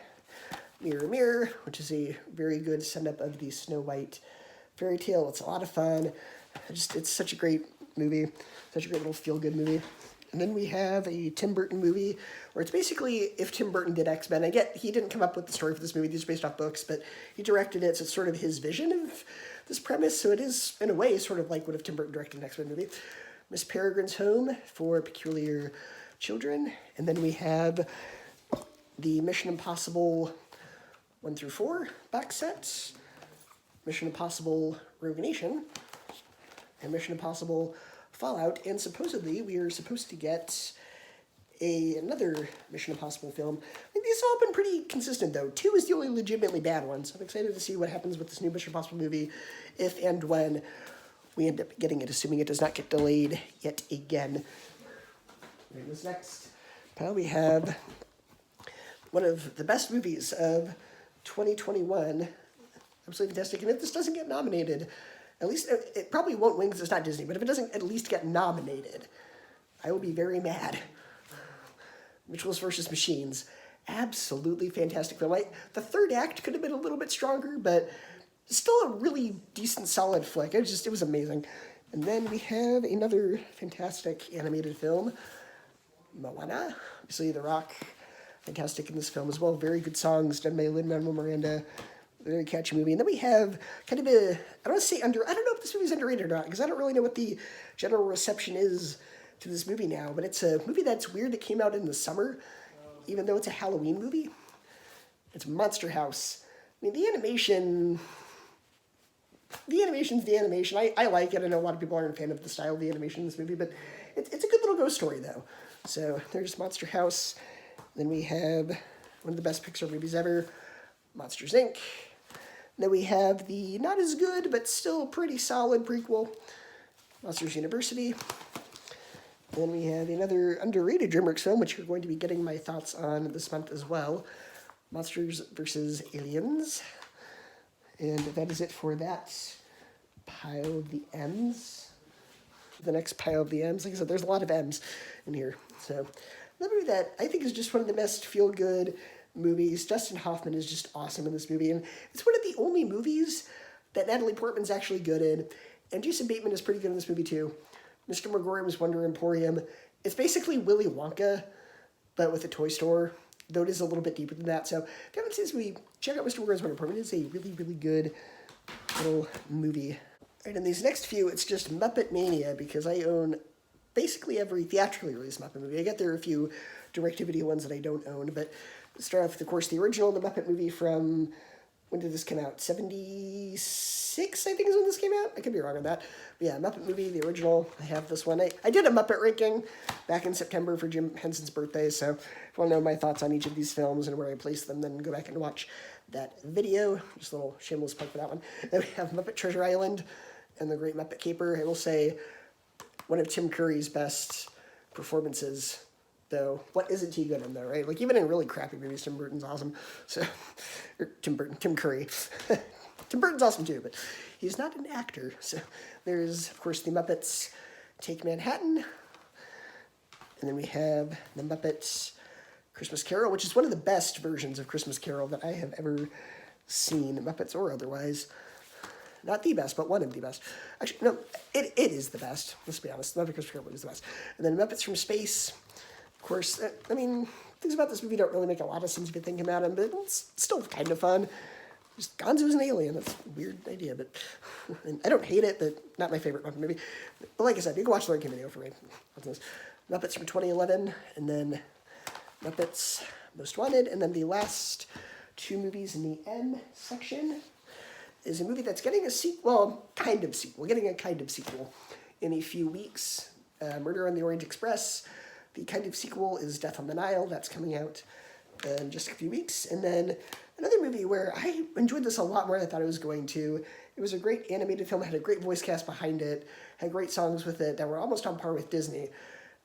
Mirror Mirror, which is a very good send-up of the Snow White fairy tale. It's a lot of fun. It's such a great movie, such a great little feel-good movie. And then we have a Tim Burton movie where it's basically if Tim Burton did X-Men. I get he didn't come up with the story for this movie. These are based off books, but he directed it, so it's sort of his vision of this premise. So it is, in a way, sort of like what if Tim Burton directed an X-Men movie. Miss Peregrine's Home for Peculiar Children. And then we have the Mission Impossible 1 through 4 box sets, Mission Impossible Rogue Nation, and Mission Impossible Fallout. And supposedly we are supposed to get another Mission Impossible film. I think these have all been pretty consistent, though. 2 is the only legitimately bad one, so I'm excited to see what happens with this new Mission Impossible movie, if and when we end up getting it, assuming it does not get delayed yet again. In this next pile, we have one of the best movies of 2021. Absolutely fantastic. And if this doesn't get nominated, at least it probably won't win because it's not Disney, but if it doesn't at least get nominated, I will be very mad. Mitchells vs. Machines. Absolutely fantastic film. The third act could have been a little bit stronger, but still a really decent, solid flick. It was amazing. And then we have another fantastic animated film, Moana. Obviously, The Rock, fantastic in this film as well. Very good songs done by Lin-Manuel Miranda. Very catchy movie. And then we have kind of I don't want to say I don't know if this movie's underrated or not, because I don't really know what the general reception is to this movie now, but it's a movie that's weird that came out in the summer, even though it's a Halloween movie. It's Monster House. I mean, the animation's the animation. I like it. I know a lot of people aren't a fan of the style of the animation in this movie, but it's a good little ghost story, though. So there's Monster House. Then we have one of the best Pixar movies ever, Monsters, Inc. Then we have the not as good, but still pretty solid prequel, Monsters University. And then we have another underrated DreamWorks film, which you're going to be getting my thoughts on this month as well, Monsters vs. Aliens. And that is it for that pile of the M's. The next pile of the M's, like I said, there's a lot of M's in here. So, another movie that I think is just one of the best feel-good movies. Dustin Hoffman is just awesome in this movie, and it's one of the only movies that Natalie Portman's actually good in, and Jason Bateman is pretty good in this movie too. Mr. Megorium's Wonder Emporium. It's basically Willy Wonka, but with a toy store, though it is a little bit deeper than that. So if you haven't seen this movie, check out Mr. Megorium's Wonder Emporium. It is a really, really good little movie. All right, in these next few, it's just Muppet Mania, because I own basically every theatrically released Muppet movie. I get there are a few direct-to-video ones that I don't own, but start off with, of course, the original, the Muppet movie from, when did this come out? 76, I think, is when this came out. I could be wrong on that. But yeah, Muppet movie, the original. I have this one. I did a Muppet ranking back in September for Jim Henson's birthday, so if you want to know my thoughts on each of these films and where I place them, then go back and watch that video. Just a little shameless plug for that one. Then we have Muppet Treasure Island and The Great Muppet Caper. I will say one of Tim Curry's best performances, though. What isn't he good in, though, right? Like, even in really crappy movies, Tim Burton's awesome. So, or Tim Curry. Tim Burton's awesome, too, but he's not an actor. So, there's, of course, the Muppets Take Manhattan. And then we have the Muppets Christmas Carol, which is one of the best versions of Christmas Carol that I have ever seen, Muppets or otherwise. Not the best, but one of the best. Actually, no, it is the best. Let's be honest. Muppet Christmas Carol is the best. And then Muppets from Space. Of course, I mean, things about this movie don't really make a lot of sense if you think about them, but it's still kind of fun. Just Gonzo's an alien. That's a weird idea, but and I don't hate it, but not my favorite Muppet movie. But like I said, you can watch the ranking video for me. Muppets from 2011, and then Muppets Most Wanted, and then the last two movies in the M section is a movie that's getting a sequel, getting a kind of sequel in a few weeks. Murder on the Orient Express. The kind of sequel is Death on the Nile. That's coming out in just a few weeks. And then another movie where I enjoyed this a lot more than I thought I was going to. It was a great animated film. It had a great voice cast behind it. Had great songs with it that were almost on par with Disney.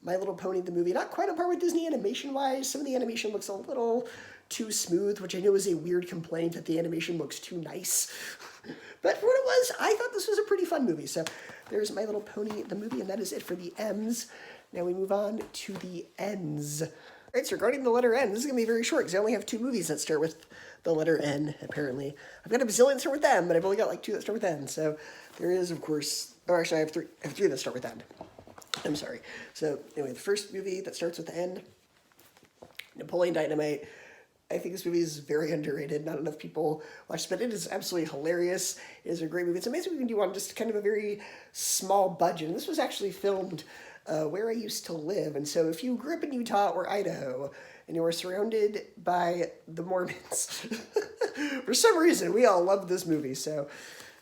My Little Pony, the movie, not quite on par with Disney animation-wise. Some of the animation looks a little too smooth, which I know is a weird complaint that the animation looks too nice. But for what it was, I thought this was a pretty fun movie. So there's My Little Pony, the movie, and that is it for the M's. Now we move on to the N's. All right, so regarding the letter N, this is going to be very short because I only have two movies that start with the letter N, apparently. I've got a bazillion that start with M, but I've only got like two that start with N. So there is, of course, or actually I have three that start with N. I'm sorry. So anyway, the first movie that starts with N, Napoleon Dynamite. I think this movie is very underrated. Not enough people watch it, but it is absolutely hilarious. It is a great movie. It's amazing we can do on just kind of a very small budget. And this was actually filmed where I used to live. And so if you grew up in Utah or Idaho and you were surrounded by the Mormons, for some reason, we all love this movie. So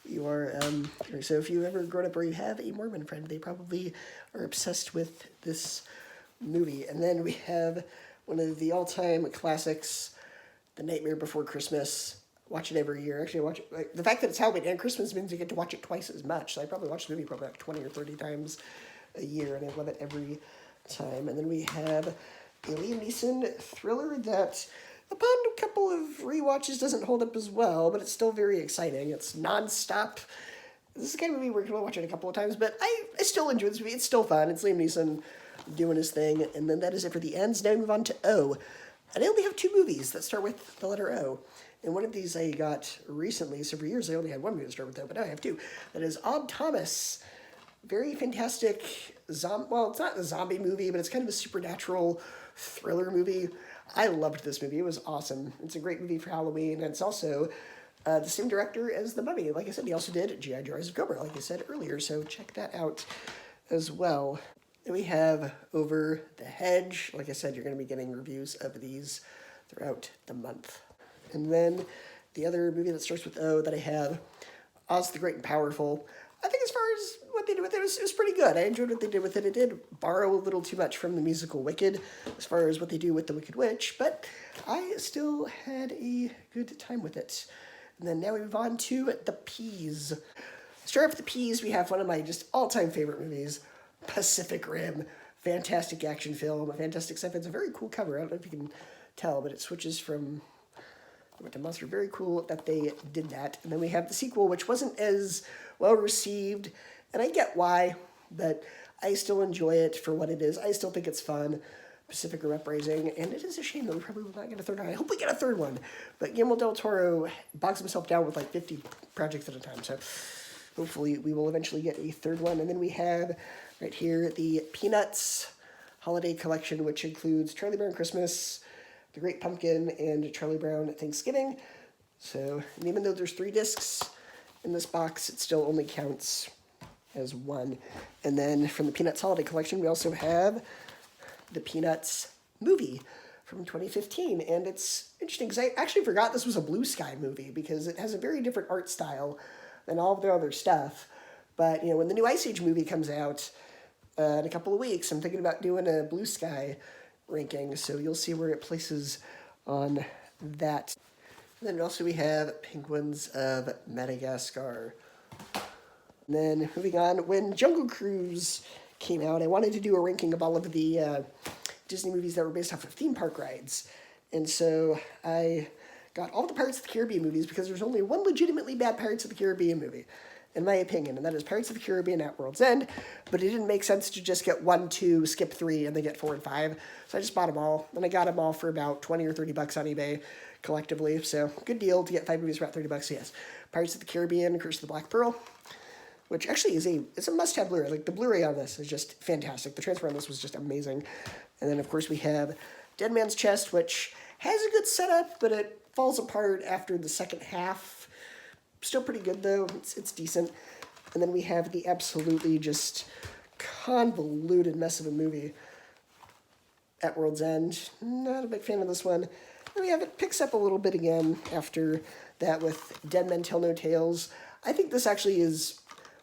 you are, so if you've ever grown up where you have a Mormon friend, they probably are obsessed with this movie. And then we have one of the all-time classics, The Nightmare Before Christmas. Watch it every year. Actually, I watch it, like, the fact that it's Halloween and Christmas means you get to watch it twice as much. So I probably watch the movie probably like 20 or 30 times a year, and I love it every time. And then we have a Liam Neeson thriller that, upon a couple of rewatches, doesn't hold up as well, but it's still very exciting. It's nonstop. This is the kind of movie we're going to watch it a couple of times, but I still enjoy this movie. It's still fun. It's Liam Neeson doing his thing. And then that is it for the N's. Now we move on to O. And I only have two movies that start with the letter O. And one of these I got recently. So for years I only had one movie that started with O, but now I have two. That is Odd Thomas. Very fantastic well, it's not a zombie movie, but it's kind of a supernatural thriller movie. I loved this movie. It was awesome. It's a great movie for Halloween, and it's also the same director as The Mummy. Like I said, he also did G.I. Joe: Rise of Cobra, like I said earlier, so check that out as well. Then we have Over the Hedge. Like I said, you're going to be getting reviews of these throughout the month. And then the other movie that starts with O that I have, Oz the Great and Powerful. I think as far as what they did with it, it was pretty good. I enjoyed what they did with it. It did borrow a little too much from the musical Wicked as far as what they do with the Wicked Witch, but I still had a good time with it. And then now we move on to The Peas. Start off with The Peas, we have one of my just all-time favorite movies, Pacific Rim. Fantastic action film, fantastic stuff. It's a very cool cover. I don't know if you can tell, but it switches from to monster. Very cool that they did that. And then we have the sequel, which wasn't as well received, and I get why, but I still enjoy it for what it is. I still think it's fun. Pacific Rim Uprising, and it is a shame that we probably will not get a third one. I hope we get a third one, but Guillermo del Toro bogs himself down with like 50 projects at a time, so hopefully we will eventually get a third one. And then we have right here the Peanuts Holiday Collection, which includes Charlie Brown Christmas, The Great Pumpkin, and Charlie Brown Thanksgiving. So, and even though there's 3 discs in this box, it still only counts as one. And then from the Peanuts Holiday Collection, we also have the Peanuts movie from 2015. And it's interesting because I actually forgot this was a Blue Sky movie because it has a very different art style than all of their other stuff. But, you know, when the new Ice Age movie comes out in a couple of weeks, I'm thinking about doing a Blue Sky ranking. So you'll see where it places on that. And then also we have Penguins of Madagascar. And then moving on, when Jungle Cruise came out, I wanted to do a ranking of all of the Disney movies that were based off of theme park rides. And so I got all the Pirates of the Caribbean movies because there's only one legitimately bad Pirates of the Caribbean movie, in my opinion, and that is Pirates of the Caribbean at World's End. But it didn't make sense to just get 1, 2, skip 3, and then get 4 and 5. So I just bought them all, and I got them all for about 20 or 30 bucks on eBay collectively. So good deal to get 5 movies for about 30 bucks. Yes, Pirates of the Caribbean, Curse of the Black Pearl, which actually is a must-have Blu-ray. Like, the Blu-ray on this is just fantastic. The transfer on this was just amazing. And then, of course, we have Dead Man's Chest, which has a good setup, but it falls apart after the second half. Still pretty good, though. It's decent. And then we have the absolutely just convoluted mess of a movie, At World's End. Not a big fan of this one. Then we have it picks up a little bit again after that with Dead Men Tell No Tales. I think this actually is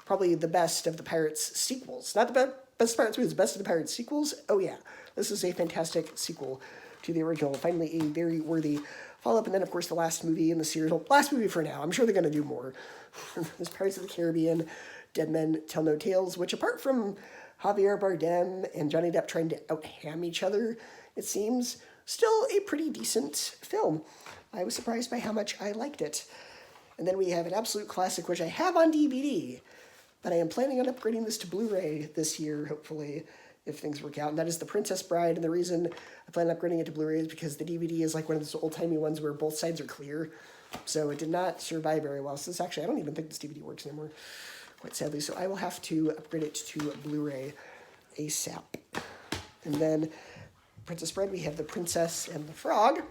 probably the best of the Pirates sequels. Not the best Pirates movies, the best of the Pirates sequels. Oh yeah, this is a fantastic sequel to the original. Finally, a very worthy follow-up. And then, of course, the last movie in the series. Well, last movie for now. I'm sure they're going to do more. This Pirates of the Caribbean, Dead Men Tell No Tales, which apart from Javier Bardem and Johnny Depp trying to out-ham each other, it seems, still a pretty decent film. I was surprised by how much I liked it. And then we have an absolute classic, which I have on DVD, but I am planning on upgrading this to Blu-ray this year, hopefully, if things work out. And that is The Princess Bride. And the reason I plan on upgrading it to Blu-ray is because the DVD is like one of those old-timey ones where both sides are clear. So it did not survive very well. So this actually, I don't even think this DVD works anymore, quite sadly. So I will have to upgrade it to Blu-ray ASAP. And then Princess Bride, we have The Princess and the Frog,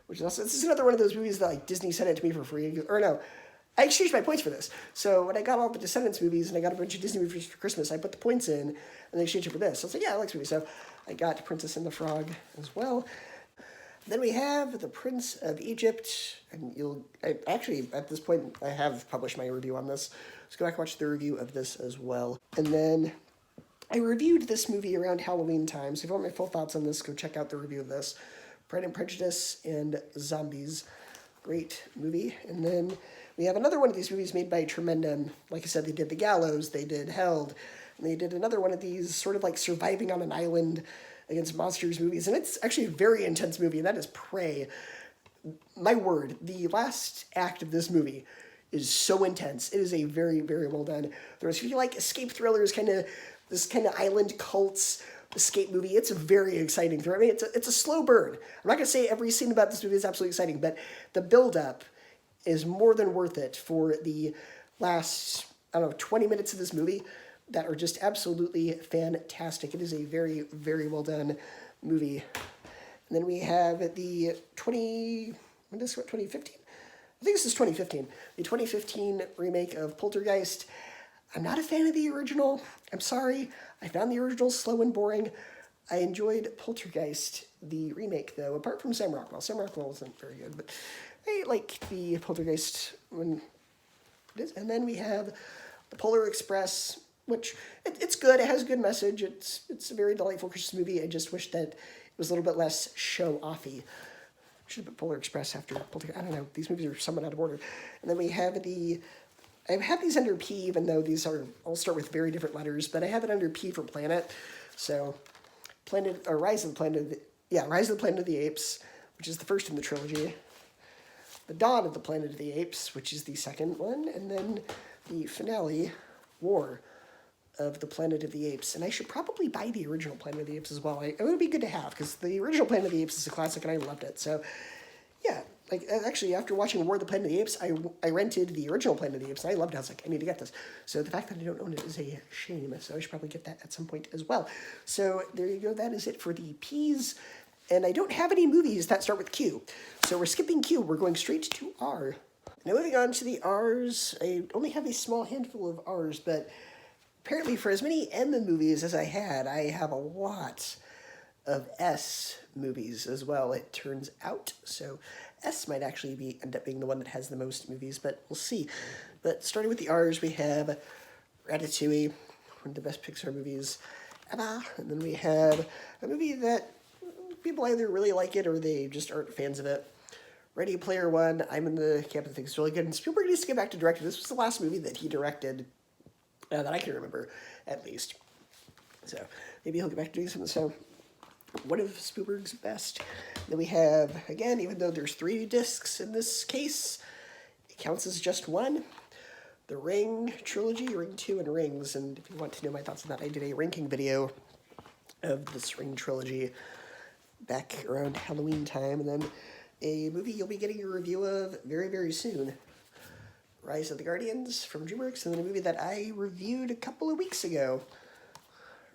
which is also, this is another one of those movies that like Disney sent it to me for free. Or no, I exchanged my points for this. So when I got all the Descendants movies and I got a bunch of Disney movies for Christmas, I put the points in and they exchanged it for this. So I was like, yeah, I like this movie. So I got Princess and the Frog as well. Then we have The Prince of Egypt, and actually, at this point, I have published my review on this. Let's go back and watch the review of this as well. And then I reviewed this movie around Halloween time, so if you want my full thoughts on this, go check out the review of this. Pride and Prejudice and Zombies. Great movie. And then we have another one of these movies made by Tremendum. Like I said, they did The Gallows, they did Held, and they did another one of these sort of like surviving on an island against monsters movies. And it's actually a very intense movie, and that is Prey. My word, the last act of this movie is so intense. It is a very, very well done. If you like escape thrillers, this kind of island cults escape movie, it's a very exciting thriller. I mean, it's a slow burn. I'm not going to say every scene about this movie is absolutely exciting, but the build-up is more than worth it for the last, 20 minutes of this movie that are just absolutely fantastic. It is a very, very well done movie. And then we have the 2015? I think this is 2015. The 2015 remake of Poltergeist. I'm not a fan of the original. I'm sorry. I found the original slow and boring. I enjoyed Poltergeist, the remake, though, apart from Sam Rockwell. Sam Rockwell wasn't very good, but I like the Poltergeist when it is. And then we have The Polar Express, which it's good. It has a good message. It's a very delightful Christmas movie. I just wish that it was a little bit less show-offy. Should have put Polar Express after Poltergeist. I don't know. These movies are somewhat out of order. And then we have I have these under P, even though these all start with very different letters, but I have it under P for Planet. So, Rise of the Planet of the Apes, which is the first in the trilogy. The Dawn of the Planet of the Apes, which is the second one, and then the finale, War of the Planet of the Apes, and I should probably buy the original Planet of the Apes as well. It would be good to have, because the original Planet of the Apes is a classic, and I loved it. So, yeah, like, actually, after watching War of the Planet of the Apes, I rented the original Planet of the Apes, and I loved it. I was like, I need to get this. So the fact that I don't own it is a shame, so I should probably get that at some point as well. So there you go, that is it for the P's, and I don't have any movies that start with Q. So we're skipping Q, we're going straight to R. Now moving on to the R's, I only have a small handful of R's, but apparently for as many M movies as I had, I have a lot of S movies as well, it turns out. So S might actually end up being the one that has the most movies, but we'll see. But starting with the R's, we have Ratatouille, one of the best Pixar movies ever. And then we have a movie that people either really like it or they just aren't fans of it. Ready Player One, I'm in the camp that thinks it's really good. And Spielberg needs to get back to directing. This was the last movie that he directed that I can remember, at least. So maybe he'll get back to doing something. So one of Spielberg's best. Then we have, again, even though there's 3 discs in this case, it counts as just one. The Ring trilogy, Ring 2 and Rings. And if you want to know my thoughts on that, I did a ranking video of this Ring trilogy back around Halloween time. And then a movie you'll be getting a review of very, very soon. Rise of the Guardians from DreamWorks, and then a movie that I reviewed a couple of weeks ago,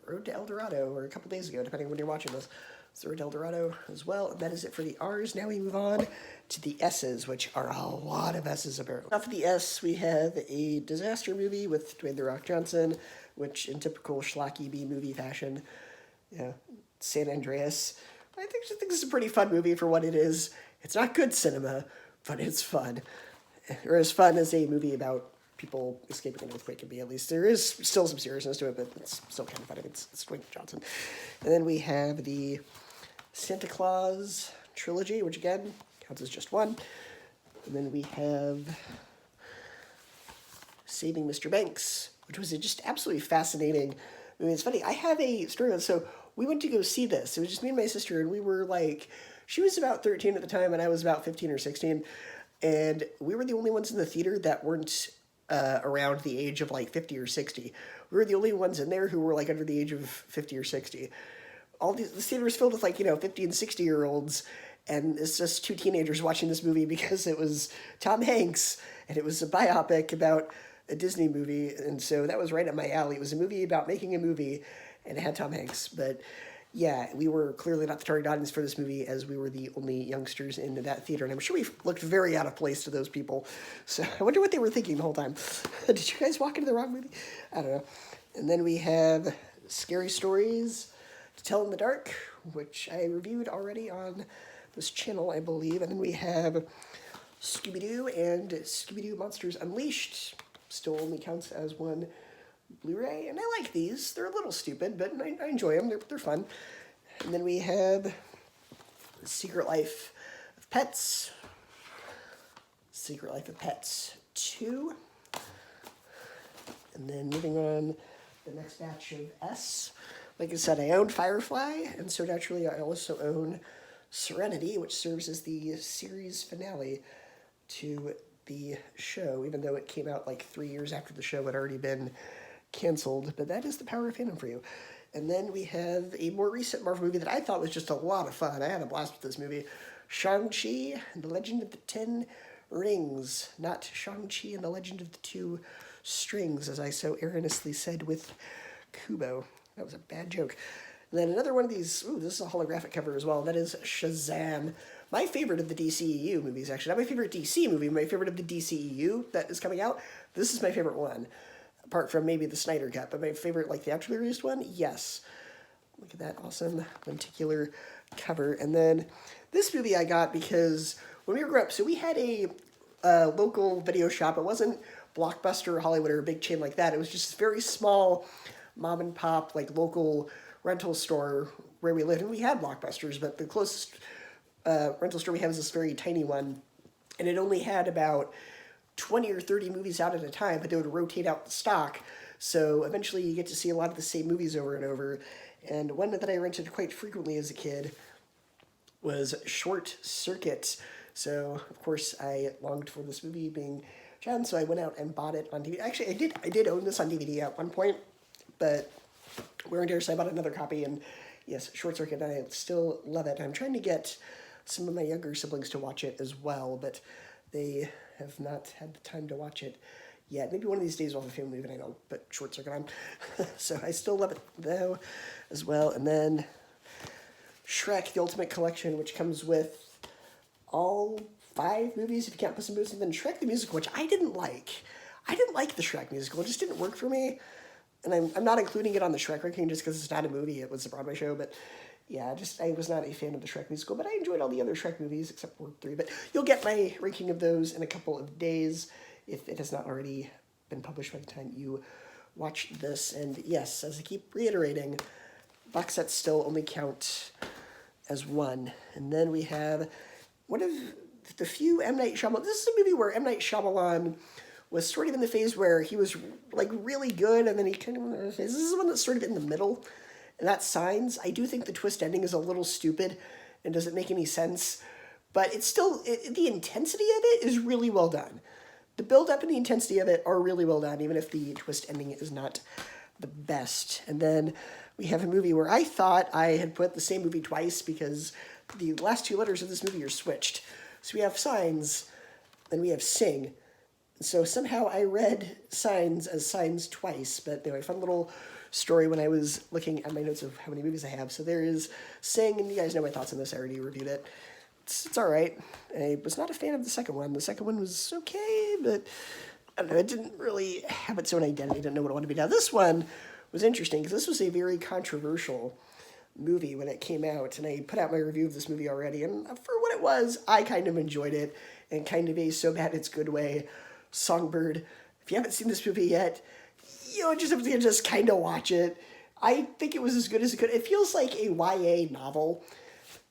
Road to El Dorado, or a couple days ago, depending on when you're watching this. It's Road to El Dorado as well, and that is it for the R's. Now we move on to the S's, which are a lot of S's apparently. Off of the S, we have a disaster movie with Dwayne "The Rock" Johnson, which in typical schlocky B-movie fashion, San Andreas. I think this is a pretty fun movie for what it is. It's not good cinema, but it's fun. Or as fun as a movie about people escaping an earthquake can be, at least. There is still some seriousness to it, but it's still kind of funny. It's Dwayne Johnson. And then we have the Santa Claus trilogy, which again counts as just one. And then we have Saving Mr. Banks, which was a just absolutely fascinating movie. It's funny, I have a story on this. So we went to go see this. It was just me and my sister, and we were like, she was about 13 at the time, and I was about 15 or 16. And we were the only ones in the theater that weren't around the age of like 50 or 60. We were the only ones in there who were like under the age of 50 or 60. The theater was filled with 50 and 60-year-olds, and it's just 2 teenagers watching this movie because it was Tom Hanks, and it was a biopic about a Disney movie, and so that was right up my alley. It was a movie about making a movie, and it had Tom Hanks, but yeah, we were clearly not the target audience for this movie, as we were the only youngsters in that theater, and I'm sure we looked very out of place to those people. So I wonder what they were thinking the whole time. Did you guys walk into the wrong movie? I don't know. And then we have Scary Stories to Tell in the Dark, which I reviewed already on this channel, I believe. And then we have Scooby-Doo and Scooby-Doo Monsters Unleashed. Still only counts as one Blu-ray, and I like these. They're a little stupid, but I enjoy them. They're fun. And then we have Secret Life of Pets, Secret Life of Pets 2. And then moving on, the next batch of S. Like I said, I own Firefly, and so naturally I also own Serenity, which serves as the series finale to the show, even though it came out like 3 years after the show had already been canceled, but that is the power of fandom for you. And then we have a more recent Marvel movie that I thought was just a lot of fun. I had a blast with this movie. Shang-Chi and the Legend of the Ten Rings. Not Shang-Chi and the Legend of the Two Strings, as I so erroneously said with Kubo. That was a bad joke. And then another one of these, this is a holographic cover as well. That is Shazam. My favorite of the DCEU movies, actually. Not my favorite DC movie, my favorite of the DCEU that is coming out. This is my favorite one. Apart from maybe the Snyder Cut, but my favorite, like, theatrically released one, yes. Look at that awesome lenticular cover. And then this movie I got because when we grew up, so we had a local video shop. It wasn't Blockbuster or Hollywood or a big chain like that. It was just a very small mom and pop, like, local rental store where we lived. And we had Blockbusters, but the closest rental store we have is this very tiny one. And it only had about 20 or 30 movies out at a time, but they would rotate out the stock. So eventually you get to see a lot of the same movies over and over. And one that I rented quite frequently as a kid was Short Circuit. So, of course, I longed for this movie being done, so I went out and bought it on DVD. Actually, I did own this on DVD at one point, but Wear and Tear, so I bought another copy, and yes, Short Circuit, I still love it. I'm trying to get some of my younger siblings to watch it as well, but they have not had the time to watch it yet. Maybe one of these days we'll have a family event, I'll put Short Circuit on. So I still love it, though, as well. And then Shrek, the Ultimate Collection, which comes with all 5 movies, if you count Puss in Boots, and then Shrek the Musical, which I didn't like. I didn't like the Shrek musical. It just didn't work for me. And I'm not including it on the Shrek ranking just because it's not a movie. It was a Broadway show. But yeah, I was not a fan of the Shrek musical. But I enjoyed all the other Shrek movies except for 3. But you'll get my ranking of those in a couple of days if it has not already been published by the time you watch this. And yes, as I keep reiterating, box sets still only count as one. And then we have one of the few M. Night Shyamalan. This is a movie where M. Night Shyamalan was sort of in the phase where he was like really good, and then he kind of went in the phase. This is one that's sort of in the middle, and that's Signs. I do think the twist ending is a little stupid and doesn't make any sense, but it's still, the intensity of it is really well done. The build-up and the intensity of it are really well done, even if the twist ending is not the best. And then we have a movie where I thought I had put the same movie twice because the last 2 letters of this movie are switched. So we have Signs, then we have Sing. So somehow I read Signs as Signs twice, but anyway, fun little story when I was looking at my notes of how many movies I have. So there is Sing, and you guys know my thoughts on this. I already reviewed it. It's all right. I was not a fan of the second one. The second one was okay, but I don't know, it didn't really have its own identity. I didn't know what it wanted to be. Now this one was interesting because this was a very controversial movie when it came out, and I put out my review of this movie already, and for what it was, I kind of enjoyed it in kind of a so bad it's good way. Songbird. If you haven't seen this movie yet, just have to just kind of watch it. I think it was as good as it could. It feels like a YA novel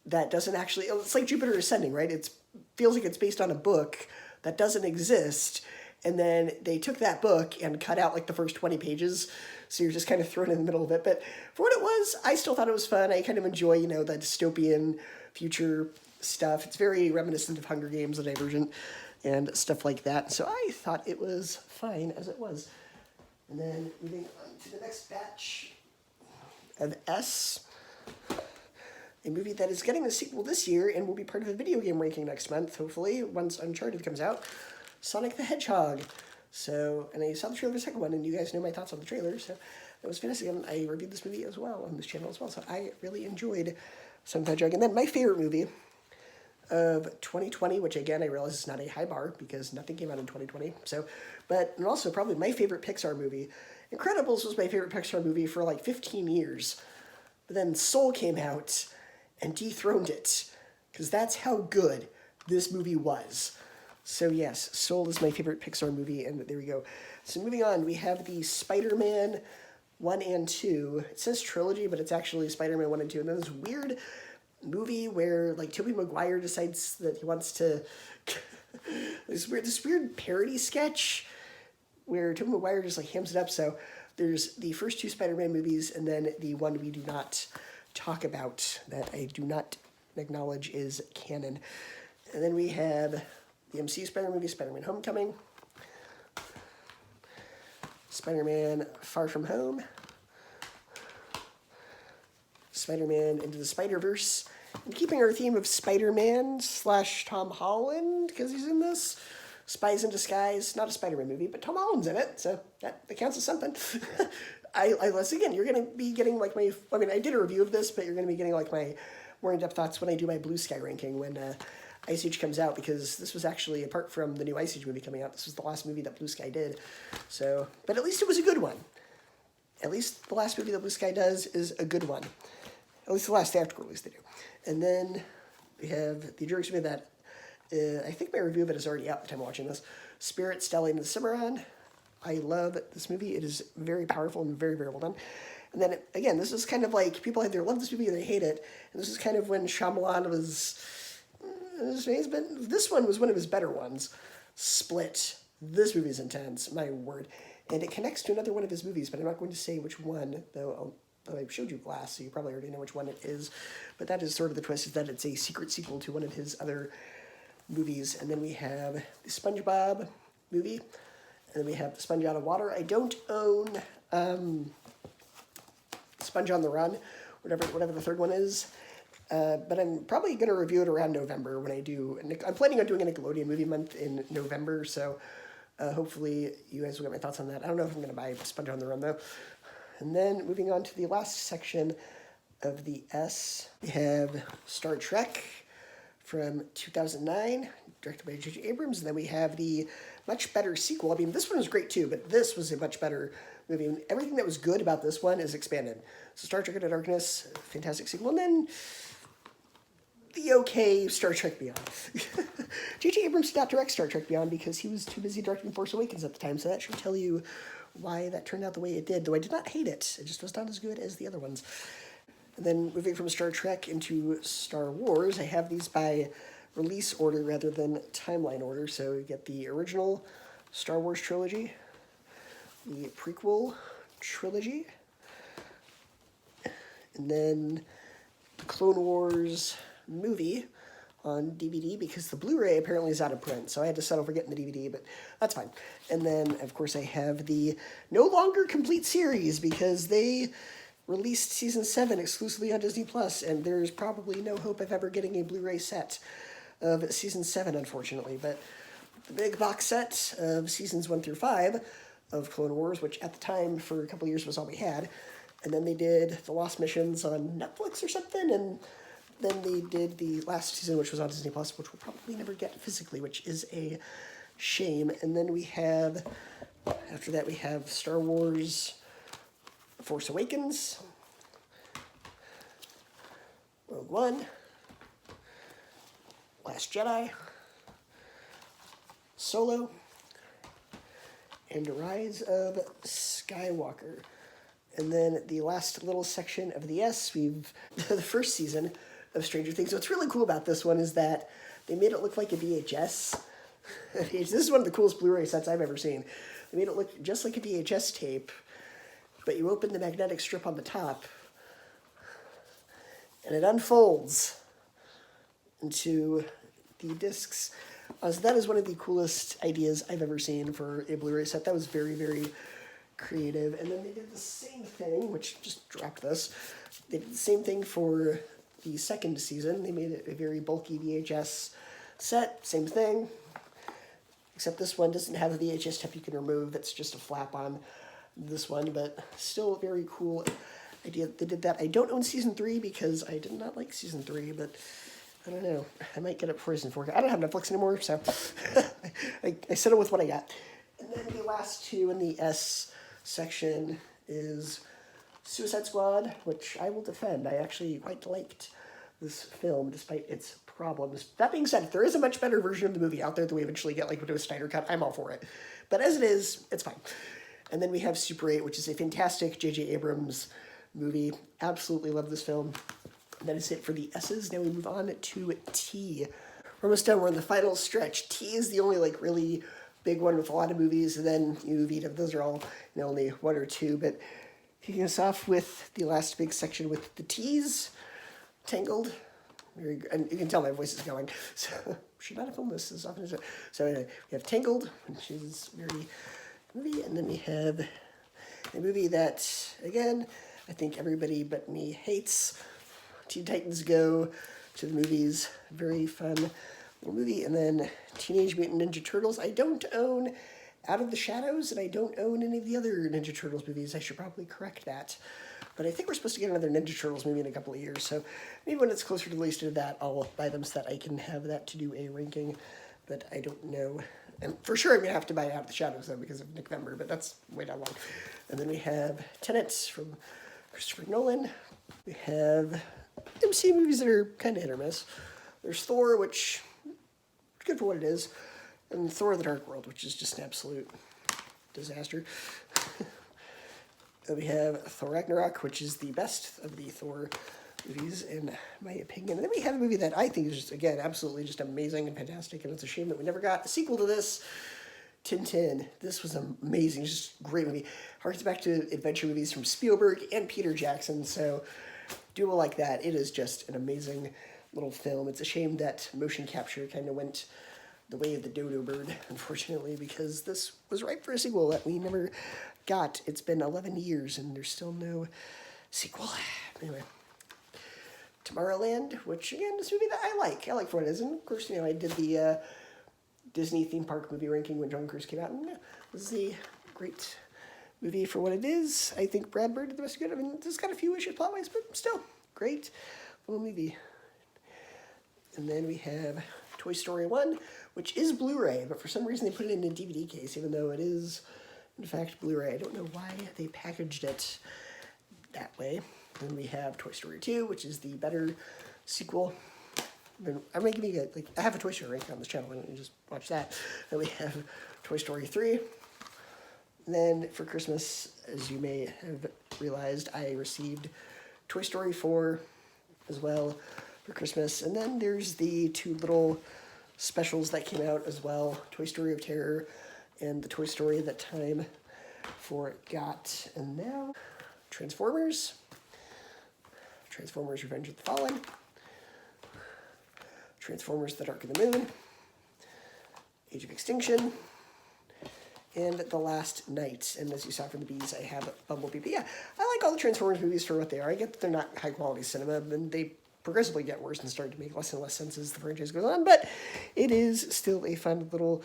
that doesn't actually, it's like Jupiter Ascending, right? It feels like it's based on a book that doesn't exist, and then they took that book and cut out like the first 20 pages, so you're just kind of thrown in the middle of it. But for what it was, I still thought it was fun. I kind of enjoy, the dystopian future stuff. It's very reminiscent of Hunger Games, The Divergent, and stuff like that. So I thought it was fine as it was. And then moving on to the next batch of S, a movie that is getting a sequel this year and will be part of a video game ranking next month, hopefully, once Uncharted comes out, Sonic the Hedgehog. So, and I saw the trailer for the second one, and you guys know my thoughts on the trailer, so that was fantastic. And I reviewed this movie as well on this channel as well, so I really enjoyed Sonic the Hedgehog. And then my favorite movie of 2020, which again I realize is not a high bar because nothing came out in 2020. And also probably my favorite Pixar movie. Incredibles was my favorite Pixar movie for like 15 years. But then Soul came out and dethroned it because that's how good this movie was. So yes, Soul is my favorite Pixar movie, and there we go. So moving on, we have the Spider-Man 1 and 2. It says trilogy, but it's actually Spider-Man 1 and 2. And then this weird movie where like Tobey Maguire decides that he wants to this weird parody sketch where Tobey Maguire just like hams it up. So there's the first 2 Spider-Man movies, and then the one we do not talk about that I do not acknowledge is canon. And then we have the MCU Spider-Man movie, Spider-Man Homecoming, Spider-Man Far From Home, Spider-Man Into the Spider-Verse, and keeping our theme of Spider-Man / Tom Holland, because he's in this, Spies in Disguise, not a Spider-Man movie, but Tom Holland's in it, so that counts as something. Again, you're going to be getting like I did a review of this, but you're going to be getting like my more in-depth thoughts when I do my Blue Sky ranking when Ice Age comes out, because this was actually, apart from the new Ice Age movie coming out, this was the last movie that Blue Sky did. So, but at least it was a good one. At least the last movie that Blue Sky does is a good one. At least the last theatrical release they do. And then we have the Jerks movie that, I think my review of it is already out at the time of watching this, Spirit, Stelling, and Cimarron. I love this movie. It is very powerful and very, very well done. And then, again, this is kind of like, people either love this movie or they hate it. And this is kind of when Shyamalan was, this one was one of his better ones. Split. This movie is intense, my word. And it connects to another one of his movies, but I'm not going to say which one, though I showed you Glass, so you probably already know which one it is. But that is sort of the twist, is that it's a secret sequel to one of his other movies. And then we have the SpongeBob movie. And then we have the Sponge Out of Water. I don't own Sponge on the Run, whatever the third one is. But I'm probably going to review it around November when I do. I'm planning on doing a Nickelodeon movie month in November, so hopefully you guys will get my thoughts on that. I don't know if I'm going to buy Sponge on the Run, though. And then moving on to the last section of the S, we have Star Trek from 2009, directed by J.J. Abrams. And then we have the much better sequel. I mean, this one was great too, but this was a much better movie. And everything that was good about this one is expanded. So Star Trek Into Darkness, fantastic sequel. And then the okay Star Trek Beyond. J.J. Abrams did not direct Star Trek Beyond because he was too busy directing Force Awakens at the time, so that should tell you why that turned out the way it did, though I did not hate it. It just was not as good as the other ones. And then moving from Star Trek into Star Wars, I have these by release order rather than timeline order, so you get the original Star Wars trilogy, the prequel trilogy, and then the Clone Wars movie on DVD because the Blu-ray apparently is out of print, so I had to settle for getting the DVD, but that's fine. And then, of course, I have the no longer complete series because they released Season 7 exclusively on Disney+, and there's probably no hope of ever getting a Blu-ray set of Season 7, unfortunately, but the big box set of Seasons 1 through 5 of Clone Wars, which at the time for a couple of years was all we had, and then they did The Lost Missions on Netflix or something, and then they did the last season, which was on Disney+, which we'll probably never get physically, which is a shame. And then we have, after that, we have Star Wars Force Awakens, Rogue One, Last Jedi, Solo, and Rise of Skywalker. And then the last little section of the S, we've the first season of Stranger Things. What's really cool about this one is that they made it look like a VHS. This is one of the coolest Blu-ray sets I've ever seen. They made it look just like a VHS tape, but you open the magnetic strip on the top, and it unfolds into the discs. So that is one of the coolest ideas I've ever seen for a Blu-ray set. That was very, very creative. And then they did the same thing, which just dropped this. They did the same thing for the second season. They made it a very bulky VHS set. Same thing. Except this one doesn't have a VHS tape you can remove. That's just a flap on this one, but still a very cool idea. They did that. I don't own Season 3 because I did not like Season 3, but I don't know. I might get it for Season 4. I don't have Netflix anymore, so I settle with what I got. And then the last two in the S section is Suicide Squad, which I will defend. I actually quite liked this film, despite its problems. That being said, if there is a much better version of the movie out there that we eventually get, like we do a Snyder Cut, I'm all for it. But as it is, it's fine. And then we have Super 8, which is a fantastic J.J. Abrams movie. Absolutely love this film. And that is it for the S's. Now we move on to T. We're almost done. We're in the final stretch. T is the only, really big one with a lot of movies, and then U, Vita. Those are all, only one or two, but kicking us off with the last big section with the T's, Tangled. And you can tell my voice is going. So should not have filmed this as often as so. Anyway, we have Tangled, which is very movie, and then we have a movie that again I think everybody but me hates. Teen Titans Go to the movies. Very fun little movie, and then Teenage Mutant Ninja Turtles. I don't own Out of the Shadows, and I don't own any of the other Ninja Turtles movies. I should probably correct that. But I think we're supposed to get another Ninja Turtles movie in a couple of years, so maybe when it's closer to the release of that, I'll buy them so that I can have that to do a ranking, but I don't know. And for sure I'm going to have to buy Out of the Shadows, though, because of Nick Vember, but that's way down the line. And then we have Tenet from Christopher Nolan. We have MC movies that are kind of hit or miss. There's Thor, which is good for what it is, and Thor: The Dark World, which is just an absolute disaster. Then we have Thor Ragnarok, which is the best of the Thor movies, in my opinion. And then we have a movie that I think is just, again, absolutely just amazing and fantastic, and it's a shame that we never got a sequel to this, Tintin. This was amazing, just a great movie. Harkens back to adventure movies from Spielberg and Peter Jackson, so duo like that, it is just an amazing little film. It's a shame that motion capture kind of went the way of the dodo bird, unfortunately, because this was ripe for a sequel that we never got. It's been 11 years, and there's still no sequel. Anyway, Tomorrowland, which again is a movie that I like. I like for what it is. And of course, you know, I did the Disney theme park movie ranking when Jungle Cruise came out, and this is a great movie for what it is. I think Brad Bird did the best good. I mean, it's got a few issues plot-wise, but still, great little movie. And then we have Toy Story 1, which is Blu-ray, but for some reason they put it in a DVD case, even though it is, in fact, Blu-ray. I don't know why they packaged it that way. Then we have Toy Story 2, which is the better sequel. I'm making me like I have a Toy Story ranking on this channel. Why don't you just watch that? Then we have Toy Story 3. And then for Christmas, as you may have realized, I received Toy Story 4 as well for Christmas. And then there's the two little specials that came out as well, Toy Story of Terror and the Toy Story That Time Forgot. And now Transformers Revenge of the Fallen, Transformers The Dark of the Moon, Age of Extinction, and The Last Night. And as you saw from the bees, I have Bumblebee. But yeah, I like all the Transformers movies for what they are. I get that they're not high-quality cinema, and they progressively get worse and start to make less and less sense as the franchise goes on, but it is still a fun little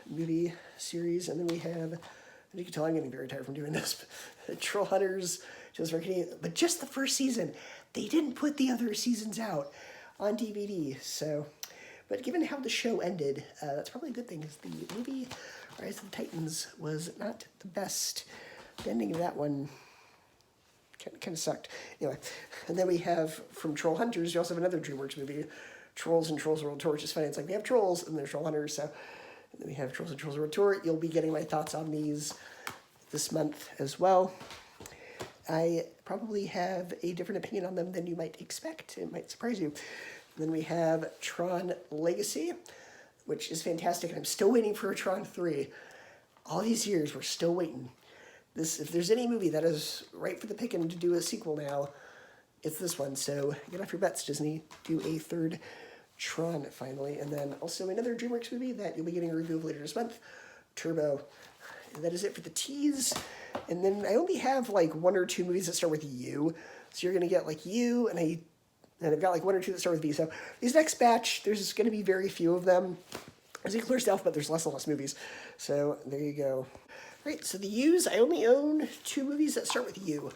movie series. And then we have, and you can tell I'm getting very tired from doing this, Troll Hunters, but just the first season. They didn't put the other seasons out on DVD, so, but given how the show ended, that's probably a good thing, because the movie Rise of the Titans was not the best. The ending of that one kind of sucked. Anyway, and then we have, from Troll Hunters, we also have another DreamWorks movie, Trolls and Trolls World Tour, which is funny. It's like we have Trolls, and there's Troll Hunters, so, and then we have Trolls and Trolls World Tour. You'll be getting my thoughts on these this month as well. I probably have a different opinion on them than you might expect. It might surprise you. And then we have Tron Legacy, which is fantastic, and I'm still waiting for a Tron 3. All these years, we're still waiting. If there's any movie that is right for the picking to do a sequel now, it's this one. So get off your butts, Disney. Do a third Tron, finally. And then also another DreamWorks movie that you'll be getting a review of later this month, Turbo. And that is it for the tease. And then I only have like one or two movies that start with U. So you're going to get like U, and I've got like one or two that start with V. So these next batch, there's going to be very few of them. As it clears the alphabet, there's less and less movies. So there you go. Right, so the U's, I only own two movies that start with U.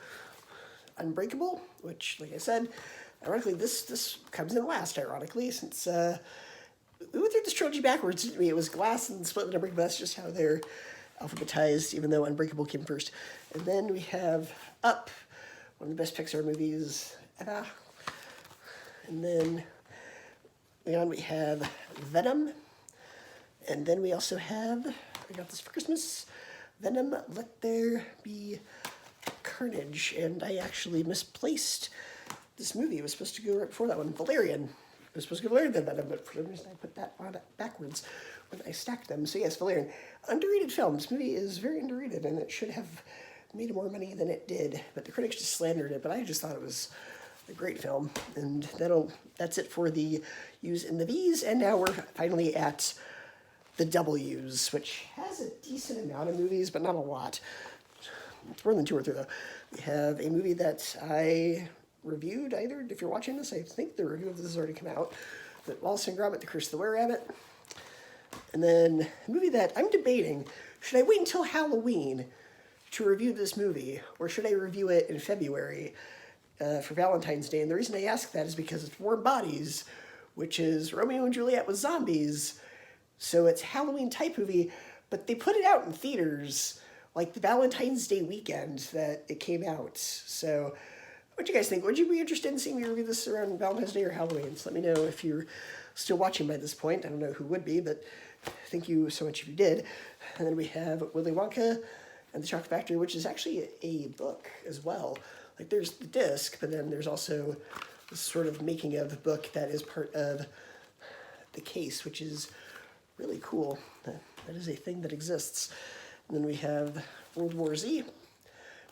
Unbreakable, which, like I said, ironically, this comes in last, ironically, since we went through this trilogy backwards, didn't we? It was Glass and Split and Unbreakable. That's just how they're alphabetized, even though Unbreakable came first. And then we have Up, one of the best Pixar movies ever. And then we have Venom. And then we also have, I got this for Christmas, Venom, Let There Be Carnage. And I actually misplaced this movie. It was supposed to go right before that one, Valerian. It was supposed to go Valerian than Venom, but for some reason I put that on backwards when I stacked them. So yes, Valerian. Underrated film. This movie is very underrated, and it should have made more money than it did. But the critics just slandered it, but I just thought it was a great film. And that's it for the U's and the V's. And now we're finally at the W's, which has a decent amount of movies, but not a lot. It's more than two or three, though. We have a movie that I reviewed, either, if you're watching this, I think the review of this has already come out, but Wallace and Gromit, The Curse of the Were-Rabbit. And then a movie that I'm debating, should I wait until Halloween to review this movie, or should I review it in February for Valentine's Day? And the reason I ask that is because it's Warm Bodies, which is Romeo and Juliet with zombies. So it's a Halloween-type movie, but they put it out in theaters like the Valentine's Day weekend that it came out. So what do you guys think? Would you be interested in seeing me review this around Valentine's Day or Halloween? So let me know if you're still watching by this point. I don't know who would be, but thank you so much if you did. And then we have Willy Wonka and the Chocolate Factory, which is actually a book as well. Like there's the disc, but then there's also this sort of making of the book that is part of the case, which is really cool. That is a thing that exists. And then we have World War Z,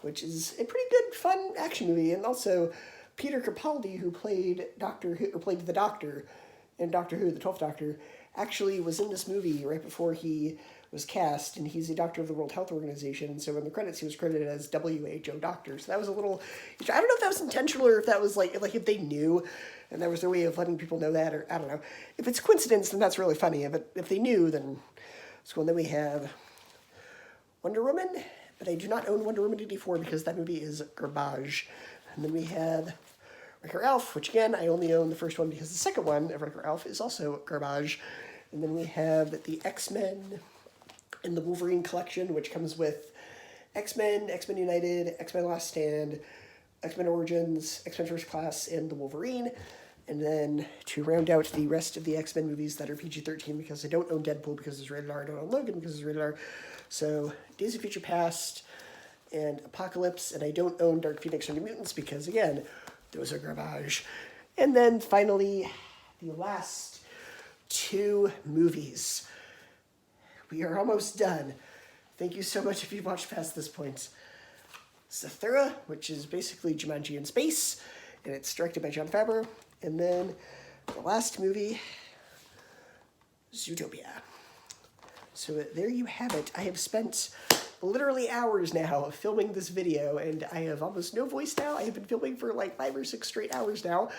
which is a pretty good, fun action movie. And also Peter Capaldi, who played played the Doctor in Doctor Who, the 12th Doctor, actually was in this movie right before he was cast, and he's a doctor of the World Health Organization, and so in the credits he was credited as WHO doctor. So that was a little, I don't know if that was intentional or if that was like if they knew, and there was their way of letting people know that, or I don't know. If it's coincidence, then that's really funny. If they knew, then it's cool. And then we have Wonder Woman, but I do not own Wonder Woman 84 because that movie is garbage. And then we have Wreck-It Ralph, which again, I only own the first one because the second one of Wreck-It Ralph is also garbage. And then we have the X-Men and the Wolverine collection, which comes with X-Men, X-Men United, X-Men Last Stand, X-Men Origins, X-Men First Class, and the Wolverine. And then to round out the rest of the X-Men movies that are PG-13, because I don't own Deadpool because it's rated R, I don't own Logan because it's rated R. So Days of Future Past and Apocalypse, and I don't own Dark Phoenix or New Mutants because, again, those are garbage. And then finally, the last two movies. We are almost done. Thank you so much if you've watched past this point. Zathura, which is basically Jumanji in space, and it's directed by Jon Favreau. And then the last movie, Zootopia. So there you have it. I have spent literally hours now filming this video, and I have almost no voice now. I have been filming for like 5 or 6 straight hours now.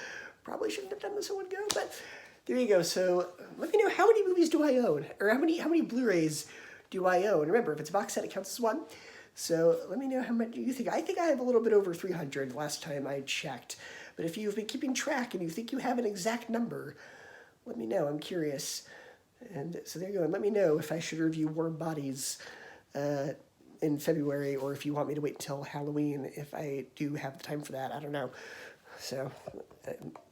Probably shouldn't have done this in one go, but there you go. So let me know, how many movies do I own? Or how many Blu-rays do I own? Remember, if it's a box set, it counts as one. So let me know how much you think. I think I have a little bit over 300 last time I checked. But if you've been keeping track and you think you have an exact number, let me know. I'm curious. And so there you go. And let me know if I should review Warm Bodies in February, or if you want me to wait until Halloween if I do have the time for that. I don't know. So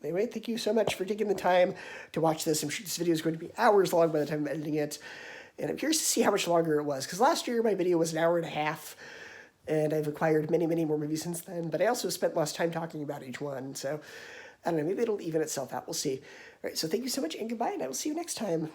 anyway, thank you so much for taking the time to watch this. I'm sure this video is going to be hours long by the time I'm editing it. And I'm curious to see how much longer it was, because last year my video was an hour and a half, and I've acquired many, many more movies since then, but I also spent less time talking about each one, so I don't know, maybe it'll even itself out. We'll see. All right, so thank you so much, and goodbye, and I will see you next time.